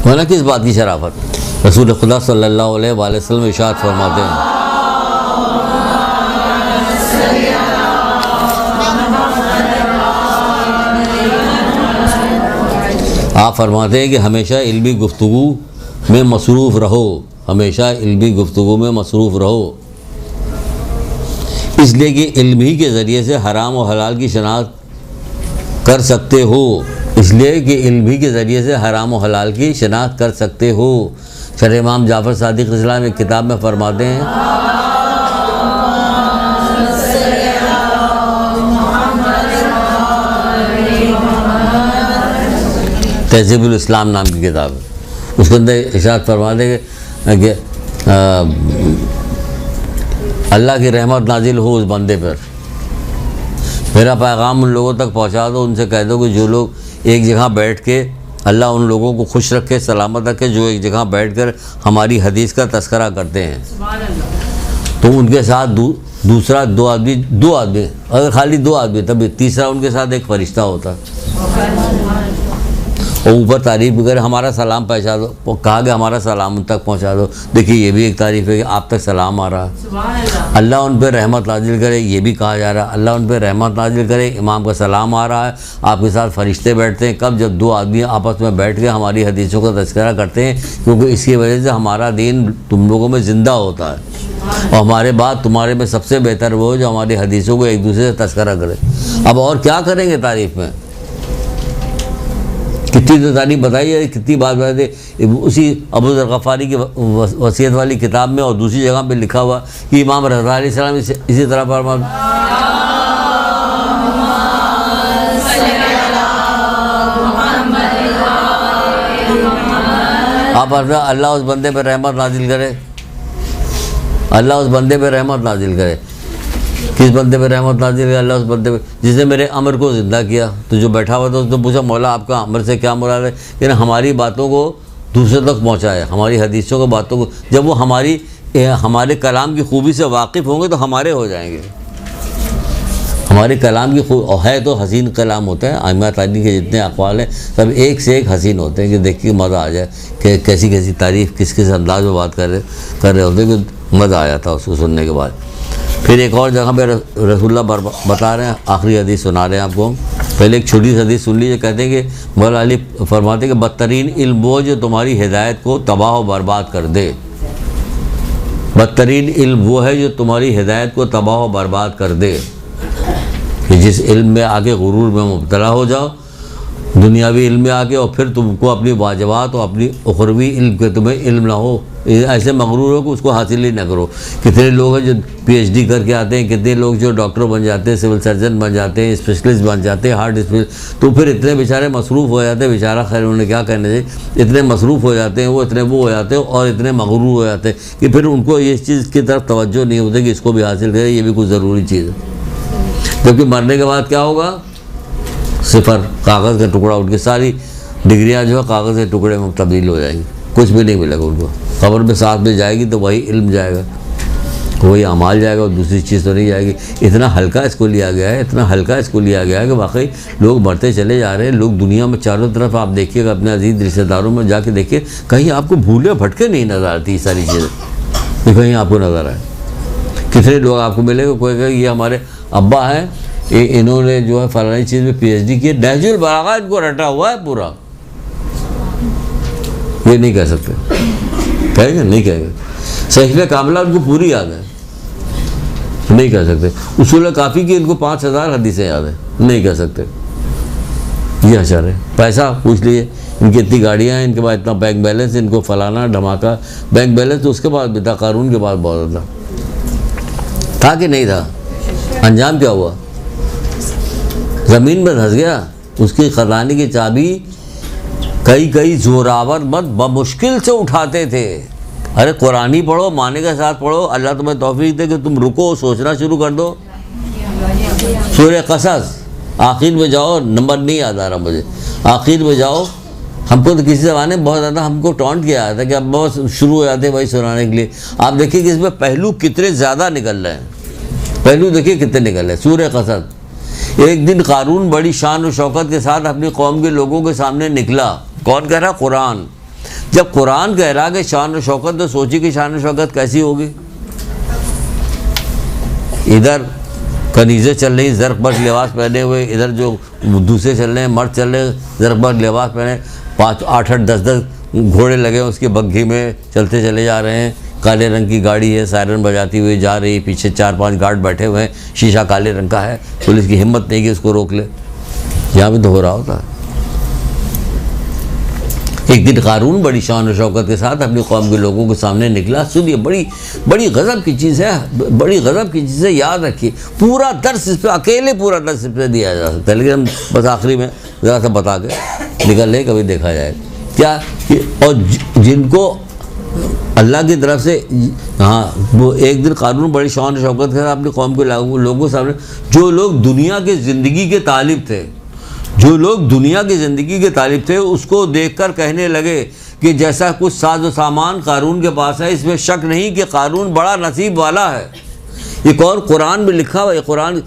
ना किस बात की शराफत? रसूल खुदा सल्लल्लाहु अलैहि वसल्लम इरशाद फरमाते हैं, आप फरमाते हैं कि हमेशा इल्मी गुफ्तगू में मसरूफ़ रहो, हमेशा इल्मी गुफ्तगू में मसरूफ़ रहो। इसलिए कि इल्म ही के ज़रिए से हराम और हलाल की शनाख्त कर सकते हो, इसलिए कि इल्म ही के ज़रिए से हराम और हलाल की शनाख्त कर सकते हो। शरह इमाम जाफ़र सादिक़ इस्लाम एक किताब में फरमाते हैं, तहज़ीबुल इस्लाम नाम की किताब है, उसके अंदर इरशाद फरमाते हैं कि अल्लाह की रहमत नाजिल हो उस बंदे पर, मेरा पैगाम उन लोगों तक पहुंचा दो, उनसे कह दो कि जो लोग एक जगह बैठ के अल्लाह उन लोगों को खुश रखे, सलामत रखे, जो एक जगह बैठकर हमारी हदीस का तस्करा करते हैं, तो उनके साथ दूसरा दो आदमी, अगर खाली दो आदमी तभी तीसरा उनके साथ एक फरिश्ता होता और ऊपर तारीफ़ भी करे, हमारा सलाम पहुँचा दो, कहा कि हमारा सलाम उन तक पहुँचा दो। देखिए ये भी एक तारीफ़ है कि आप तक सलाम आ रहा है। अल्लाह उन पर रहमत नाजिल करे, ये भी कहा जा रहा है, अल्लाह उन पर रहमत नाजिल करे, इमाम का सलाम आ रहा है, आपके साथ फरिश्ते बैठते हैं। कब? जब दो आदमी आपस में बैठ के हमारी हदीसों का तज़किरा करते हैं, क्योंकि इसकी वजह से हमारा दीन तुम लोगों में ज़िंदा होता है और हमारे बाद तुम्हारे में सबसे बेहतर वो जो हमारी हदीसों को एक दूसरे से तज़किरा करे। अब और क्या करेंगे तारीफ़ में, कितनी तो तारीफ बताई है, कितनी बात बताई थी। उसी अबू ज़र ग़फ़ारी की वसीयत वाली किताब में और दूसरी जगह पे लिखा हुआ कि इमाम रज़ा अलैहिस्सलाम इसी तरह फरमा, आप अल्लाह उस बंदे पर रहमत नाजिल करे, अल्लाह उस बंदे पर रहमत नाजिल करे। किस बंदे पे रहमत नाज़िल है? अल्लाह उस बंदे पे जिसने मेरे अमर को ज़िंदा किया। तो जो बैठा हुआ था उसने पूछा, मौला आपका अमर से क्या मुराद है? यानी हमारी बातों को दूसरे तक पहुँचाया, हमारी हदीसों को, बातों को। जब वो हमारे कलाम की खूबी से वाकिफ़ होंगे तो हमारे हो जाएंगे। हमारे कलाम की खूब है तो हसीन कलाम होता है। आइमा तारीख़ के जितने अक़वाल हैं सब एक से एक हसीन होते हैं कि देख के मज़ा आ जाए कि कैसी कैसी तारीफ़ किस किस अंदाज में बात कर रहे होते हैं कि मज़ा आ जाता है उसको सुनने के बाद। फिर एक और जगह पे रसूलुल्लाह बता रहे हैं, आखिरी हदीस सुना रहे हैं आपको। पहले एक छोटी सी हदीस सुन लीजिए। कहते हैं कि मौला अली फरमाते हैं कि बदतरीन इल्म वो जो तुम्हारी हिदायत को तबाह व बर्बाद कर दे। बदतरीन इल्म वो है जो तुम्हारी हिदायत को तबाह व बर्बाद कर दे, कि जिस इल्म में आके गुरूर में मुब्तला हो जाओ, दुनियावी इल्म में आके, और फिर तुमको अपनी वाजबात और अपनी उखरवी इल्म के तुम्हें इल्म ना हो, ऐसे मगरूर हो कि उसको हासिल ही ना करो। कितने लोग हैं जो PhD करके आते हैं, कितने लोग जो डॉक्टर बन जाते हैं, सिविल सर्जन बन जाते हैं, स्पेशलिस्ट बन जाते हैं, हार्ट स्पेशलिस्ट, तो फिर इतने बेचारे मसरूफ़ हो जाते हैं, बेचारा खैर उन्हें क्या कहना चाहिए, इतने मसरूफ़ हो जाते हैं वो, इतने वो हो जाते हैं और इतने मगरूर हो जाते हैं कि फिर उनको इस चीज़ की तरफ तवज्जो नहीं होती कि इसको भी हासिल करें, ये भी कुछ ज़रूरी चीज़ है। क्योंकि मरने के बाद क्या होगा? सिफर, कागज़ का टुकड़ा, उनकी सारी डिग्रियां जो है कागज़ के टुकड़े में तब्दील हो जाएंगी, कुछ भी नहीं मिलेगा उनको। कब्र में साथ में जाएगी तो वही इल्म जाएगा, वही अमाल जाएगा और दूसरी चीज़ तो नहीं जाएगी। इतना हल्का इसको लिया गया है, इतना हल्का इसको लिया गया है कि वाकई लोग बढ़ते चले जा रहे हैं। लोग दुनिया में चारों तरफ आप देखिएगा, अपने अजीज़ रिश्तेदारों में जाके देखिए, कहीं आपको भूले भटके नहीं नज़र आती सारी चीज़ें, ये कहीं आपको नज़र आए। कितने लोग आपको मिलेगा, कोई कहेगा ये हमारे अब्बा हैं, इन्होंने जो है फलानी चीज़ में PhD की, नहजुल बलागा इनको रटा हुआ है पूरा, ये नहीं कह सकते। कहेंगे? नहीं कहेंगे। सहीफ़े कामिला उनको पूरी याद है, नहीं कह सकते। उसूल काफ़ी की इनको 5000 हदीसें याद है, नहीं कह सकते। ये अशर है। पैसा पूछ लीजिए, इनकी इतनी गाड़ियाँ हैं, इनके बाद इतना बैंक बैलेंस, इनको फलाना धमाका बैंक बैलेंस तो उसके बाद भी था, कानून के बाद बहुत था कि नहीं था? अंजाम क्या हुआ? ज़मीन में धंस गया। उसकी ख़जाने की चाबी कई जोरावर मत बमुश्किल से उठाते थे। अरे कुरानी पढ़ो, माने के साथ पढ़ो, अल्लाह तुम्हें तौफीक दे कि तुम रुको, सोचना शुरू कर दो। सूरह क़सस आखिर में जाओ, नंबर नहीं याद आ रहा मुझे, आखिर में जाओ। हमको तो किसी ज़माने में बहुत ज़्यादा हमको टॉन्ट किया था कि अब बहुत शुरू हो जाते वही सुनाने के लिए। आप देखिए कि इसमें पहलू कितने ज़्यादा निकल रहे हैं, पहलू देखिए कितने निकल रहे हैं। सूरह क़सस। एक दिन कारून बड़ी शान और शौकत के साथ अपनी कौम के लोगों के सामने निकला। कौन कह रहा? कुरान। जब कुरान कह रहा कि शान और शौकत, तो सोचिए कि शान और शौकत कैसी होगी। इधर कनीज़ें चल रही ज़रक़बट लिबास पहने हुए, इधर जो दूसरे चल रहे हैं मर्द चल रहे हैं ज़रक़बट लिबास पहने, 5, 8, 10 घोड़े लगे हैं उसके बग्घी में चलते चले जा रहे हैं। काले रंग की गाड़ी है, सायरन बजाती हुई जा रही, पीछे 4-5 गार्ड बैठे हुए हैं, शीशा काले रंग का है, पुलिस की हिम्मत नहीं कि उसको रोक ले। यहाँ भी तो हो रहा होता है। एक दिन कारून बड़ी शान और शौकत के साथ अपनी कौम के लोगों के सामने निकला। सुनिए, बड़ी बड़ी गज़ब की चीज़ है, बड़ी गज़ब की चीज़ है, याद रखिए। पूरा दर्स इस पर, अकेले पूरा दर्स इस पर दिया जा सकता है, लेकिन हम बस आखिरी में ज़रा सा बता के निकल ले, कभी देखा जाए क्या। और जिनको अल्लाह की तरफ से, हाँ, वो एक दिन कारून बड़ी शान और शौकत के साथ अपनी कौम के लोगों के सामने, जो लोग दुनिया के ज़िंदगी के तालिब थे, जो लोग दुनिया की ज़िंदगी के तालिब थे, उसको देखकर कहने लगे कि जैसा कुछ साजो सामान कारून के पास है, इसमें शक नहीं कि कारून बड़ा नसीब वाला है। एक और कुरान में लिखा हुआ है, कुरान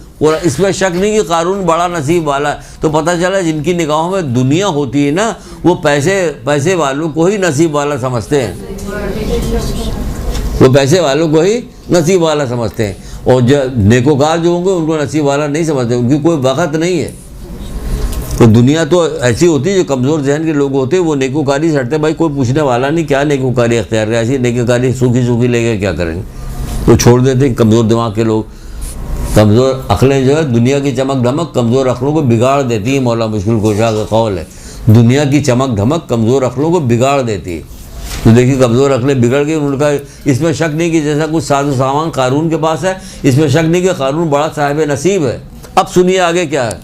इसमें शक नहीं कि कारून बड़ा नसीब वाला है। तो पता चला जिनकी निगाहों में दुनिया होती है ना, वो पैसे वालों को ही नसीब वाला समझते हैं, वो पैसे वालों को ही नसीब वाला समझते हैं। और जो नेकोकार जो होंगे उनको नसीब वाला नहीं समझते, उनकी कोई वक़्त नहीं है। तो दुनिया तो ऐसी होती है, जो कमज़ोर जहन के लोग होते हैं वो नेकोकारी से हटते, भाई कोई पूछने वाला नहीं, क्या नेकोकारी अख्तियार है, ऐसी नेकोकारी सूखी लेके क्या करेंगे, तो छोड़ देते। कमज़ोर दिमाग के लोग, कमज़ोर अक़लें जो है, दुनिया की चमक धमक कमज़ोर अक़लों को बिगाड़ देती है। मौला मुश्किल कुशा का कौल है, दुनिया की चमक धमक कमज़ोर अक़लों को बिगाड़ देती है। तो देखिए, कमज़ोर अक़लें बिगड़ गई, उनका इसमें शक नहीं कि जैसा कुछ साजो सामान कारून के पास है, इसमें शक नहीं कि कारून बड़ा साहिब नसीब है। अब सुनिए आगे क्या है।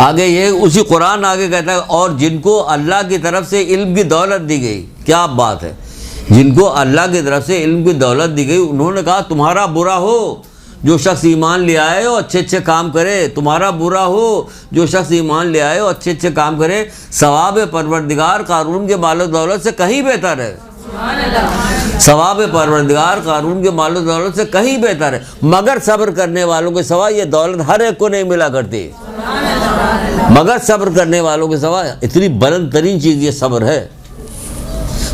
आगे ये उसी कुरान आगे कहता है, और जिनको अल्लाह की तरफ से इल्म की दौलत दी गई, क्या बात है, जिनको अल्लाह की तरफ से इल्म की दौलत दी गई, उन्होंने कहा तुम्हारा बुरा हो जो शख्स ईमान ले आए और अच्छे काम करे, तुम्हारा बुरा हो जो शख्स ईमान ले आए और अच्छे काम करे, सवाब परवरदिगार कारून के मालो दौलत से कहीं बेहतर है। सवाब परवरदिगार कारून के मालो दौलत से कहीं बेहतर है, मगर सब्र करने वालों के सिवा ये दौलत हर एक को नहीं मिला करती। मगर सब्र करने वालों के सिवा, इतनी बुलंद तरीन चीज़ ये सब्र है,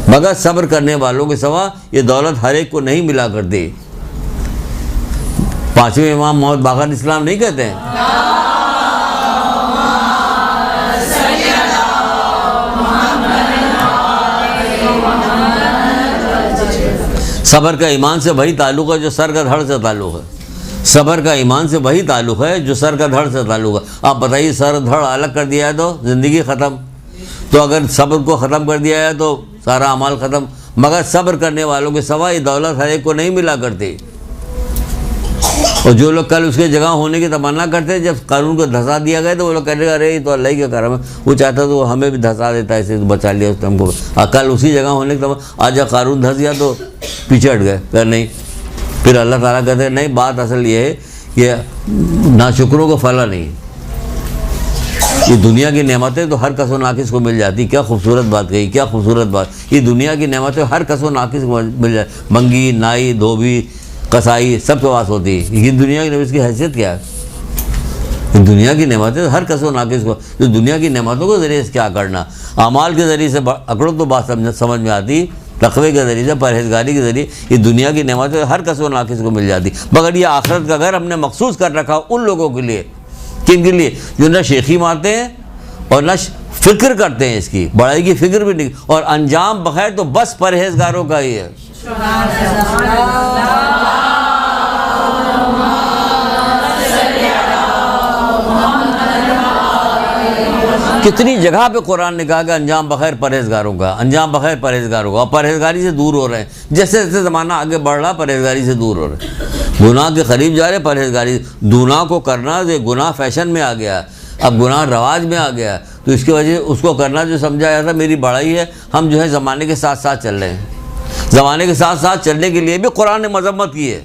मगर सब्र करने वालों के सिवा ये दौलत हर एक को नहीं मिला करती। पांचवें इमाम मोहम्मद बाक़र इस्लाम नहीं कहते हैं, सब्र का ईमान से वही ताल्लुक़ है जो सर का धड़ से ताल्लुक़ है। सब्र का ईमान से वही ताल्लुक़ है जो सर का धड़ से ताल्लुक़ है। आप बताइए, सर धड़ अलग कर दिया है तो ज़िंदगी ख़त्म। तो अगर सब्र को ख़त्म कर दिया है तो सारा अमाल ख़त्म। मगर सब्र करने वालों के सिवा ये दौलत हर एक को नहीं मिला करती। और जो लोग कल उसके जगह होने की तमन्ना करते हैं, जब कानून को धंसा दिया गया तो वो लोग कहने लगे अरे ये तो अल्लाह ही का करम है, वो चाहता तो हमें भी धंसा देता है, इसे बचा लिया उसने हमको। कल उसी जगह होने की तमन्ना, आज जब कानून धंस गया तो पीछे हट गए, कर नहीं। फिर अल्लाह ताला कहते हैं नहीं, बात असल ये है कि नाशुक्रों को फला नहीं। ये दुनिया की नेमतें तो हर कसो नाकिस को मिल जाती। क्या खूबसूरत बात कही, क्या खूबसूरत बात। ये दुनिया की नेमतें हर कसो नाकिस को मिल जाती। मंगी, नाई, धोबी, कसाई सबके पास होती है। ये दुनिया की नेमत की हैसियत क्या है। दुनिया की नेमतें हर कसो नाकिस को, तो दुनिया की नेमतों के ज़रिए से क्या करना, अमाल के ज़रिए से अकड़ो तो बात समझ में आती, तक़वे के ज़रिए से, परहेज़गारी के ज़रिए ये दुनिया की नेमतें हर कसो नाकिस को मिल जाती। मगर ये आखिरत का घर हमने मखसूस कर रखा उन लोगों के लिए, किन के लिए, जो न शेखी मारते हैं और न फ़िक्र करते हैं, इसकी बड़ाई की फ़िक्र भी नहीं, और अंजाम बग़ैर तो बस परहेज़गारों का ही है। कितनी जगह पे कुरान ने कहा कि अंजाम बग़ैर परहेज़गारों का, अंजाम बग़ैर परहेज़गारों का, और परहेज़गारी से दूर हो रहे हैं। जैसे जैसे ज़माना आगे बढ़ रहा, परहेज़गारी से दूर हो रहे हैं, गुनाह के करीब जा रहे, परहेज़गारी। गुनाह को करना, जो गुनाह फैशन में आ गया, अब गुनाह रवाज में आ गया, तो इसकी वजह उसको करना जो समझा जाता मेरी बड़ाई है। हम जो है ज़माने के साथ साथ चल रहे हैं। ज़माने के साथ साथ चलने के लिए भी कुरान ने मज़म्मत की है।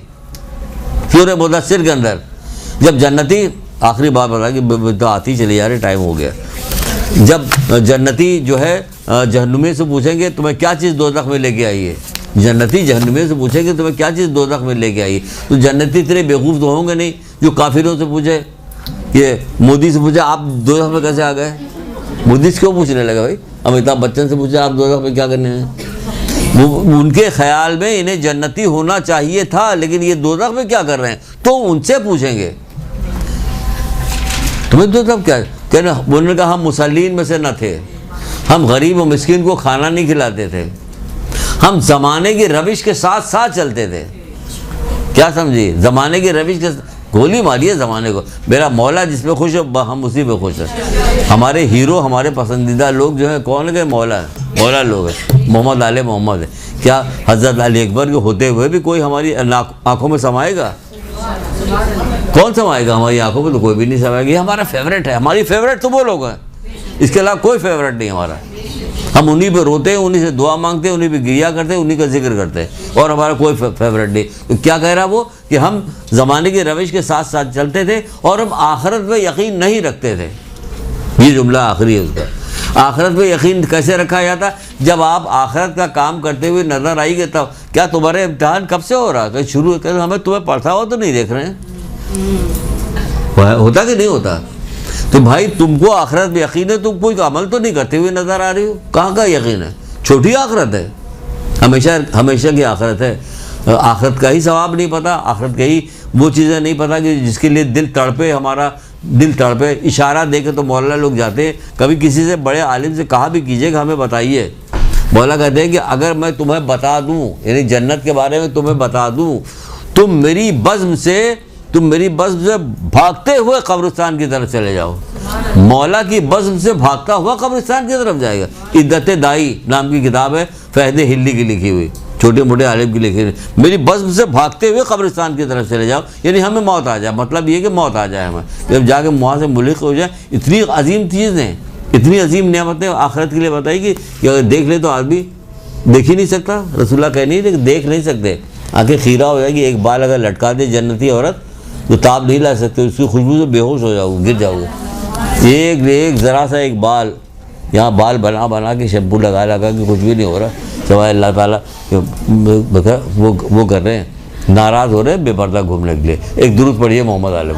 सूरह मुदस्सिर के अंदर जब जन्नती, आखिरी बात बता कि तो आती चली जा रही, टाइम हो गया। जब जन्नती जो है जहन्नुमी से पूछेंगे तुम्हें क्या चीज़ दोज़ख में लेके आई है, जन्नती जहन्नुमी से पूछेंगे तुम्हें क्या चीज़ दोज़ख में लेके आई है, तो जन्नती इतने बेवकूफ़ तो होंगे नहीं जो काफिरों से पूछे, ये मोदी से पूछे आप दोज़ख में कैसे आ गए। मोदी से क्यों पूछने लगे भाई, अमिताभ बच्चन से पूछे आप दोज़ख में क्या करने हैं। वो उनके ख्याल में इन्हें जन्नती होना चाहिए था, लेकिन ये दोज़ख में क्या कर रहे हैं, तो उनसे पूछेंगे तुम्हें दोज़ख क्या कहना। उन्होंने कहा हम मुसल्लीन में से न थे, हम गरीब और मिस्किन को खाना नहीं खिलाते थे, हम ज़माने की रविश के साथ साथ चलते थे। क्या समझिए, ज़माने की रविश के गोली मारी है ज़माने को। मेरा मौला जिसमें खुश है हम उसी पे खुश हैं। हमारे हीरो, हमारे पसंदीदा लोग जो हैं कौन है? मौला लोग हैं, मोहम्मद आले मोहम्मद है। क्या हज़रत अली अकबर के होते हुए भी कोई हमारी आँखों में समाएगा? कौन समाएगा हमारी आंखों में? तो कोई भी नहीं समाएगा। ये हमारा फेवरेट है, हमारी फेवरेट तो वो लोग हैं, इसके अलावा कोई फेवरेट नहीं हमारा। हम उन्हीं पे रोते हैं, उन्हीं से दुआ मांगते हैं, उन्हीं पे गिरिया करते हैं, उन्हीं का जिक्र करते हैं, और हमारा कोई फेवरेट नहीं। तो क्या कह रहा वो कि हम ज़माने की रविश के साथ साथ चलते थे और हम आखिरत पे यकीन नहीं रखते थे। ये जुमला आखिरी है उसका। आखिरत पे यकीन कैसे रखा जाता? जब आप आखिरत का काम करते हुए नज़र आएंगे तब। क्या तुम्हारे इम्तिहान कब से हो रहा? कहीं शुरू कर, हमें तुम्हें पढ़ता हो तो नहीं देख रहे हैं, होता कि नहीं होता? तो भाई तुमको आखिरत में यकीन है, तुम कोई अमल तो नहीं करते हुए नज़र आ रही हो। कहाँ का यकीन है? छोटी आखिरत है, हमेशा की आखिरत है। आखिरत का ही सवाब नहीं पता, आखिरत का ही वो चीज़ें नहीं पता कि जिसके लिए दिल तड़पे, हमारा दिल तड़पे। इशारा दे के तो मौला लोग जाते हैं। कभी किसी से बड़े आलिम से कहा भी कीजिएगा हमें बताइए, मौला कहते हैं कि अगर मैं तुम्हें बता दूँ, यानी जन्नत के बारे में तुम्हें बता दूँ, तुम मेरी बज़्म से भागते हुए कब्रिस्तान की तरफ चले जाओ। मौला की बज़्म से भागता हुआ कब्रिस्तान की तरफ जाएगा। इद्दत दाई नाम की किताब है, फहद हिल्ली की लिखी हुई, छोटे मोटे आलिम की लिखी हुई। मेरी बज़्म से भागते हुए कब्रिस्तान की तरफ चले जाओ, यानी हमें मौत आ जाए। मतलब ये कि मौत आ जाए हमें, जब जाके वहाँ से मुल्क हो जाए। इतनी अजीम चीज़ें, इतनी अजीम नियामतें आखिरत के लिए बताई कि अगर देख ले तो आदमी देख ही नहीं सकता। रसूलुल्लाह कह नहीं थे देख नहीं सकते, आंखें खीरा हो जाएगी। एक बाल अगर लटका दे जन्नती औरत तो ताब नहीं ला सकते, उसकी खुशबू से बेहोश हो जाओगे, गिर जाओगे। एक ज़रा सा एक बाल, यहाँ बाल बना के शैम्पू लगा के कुछ भी नहीं हो रहा, सवाए अल्लाह ताला वो कर रहे हैं, नाराज़ हो रहे हैं बेपर्दा घूमने के लिए। एक दुरूद पढ़िए मोहम्मद आले।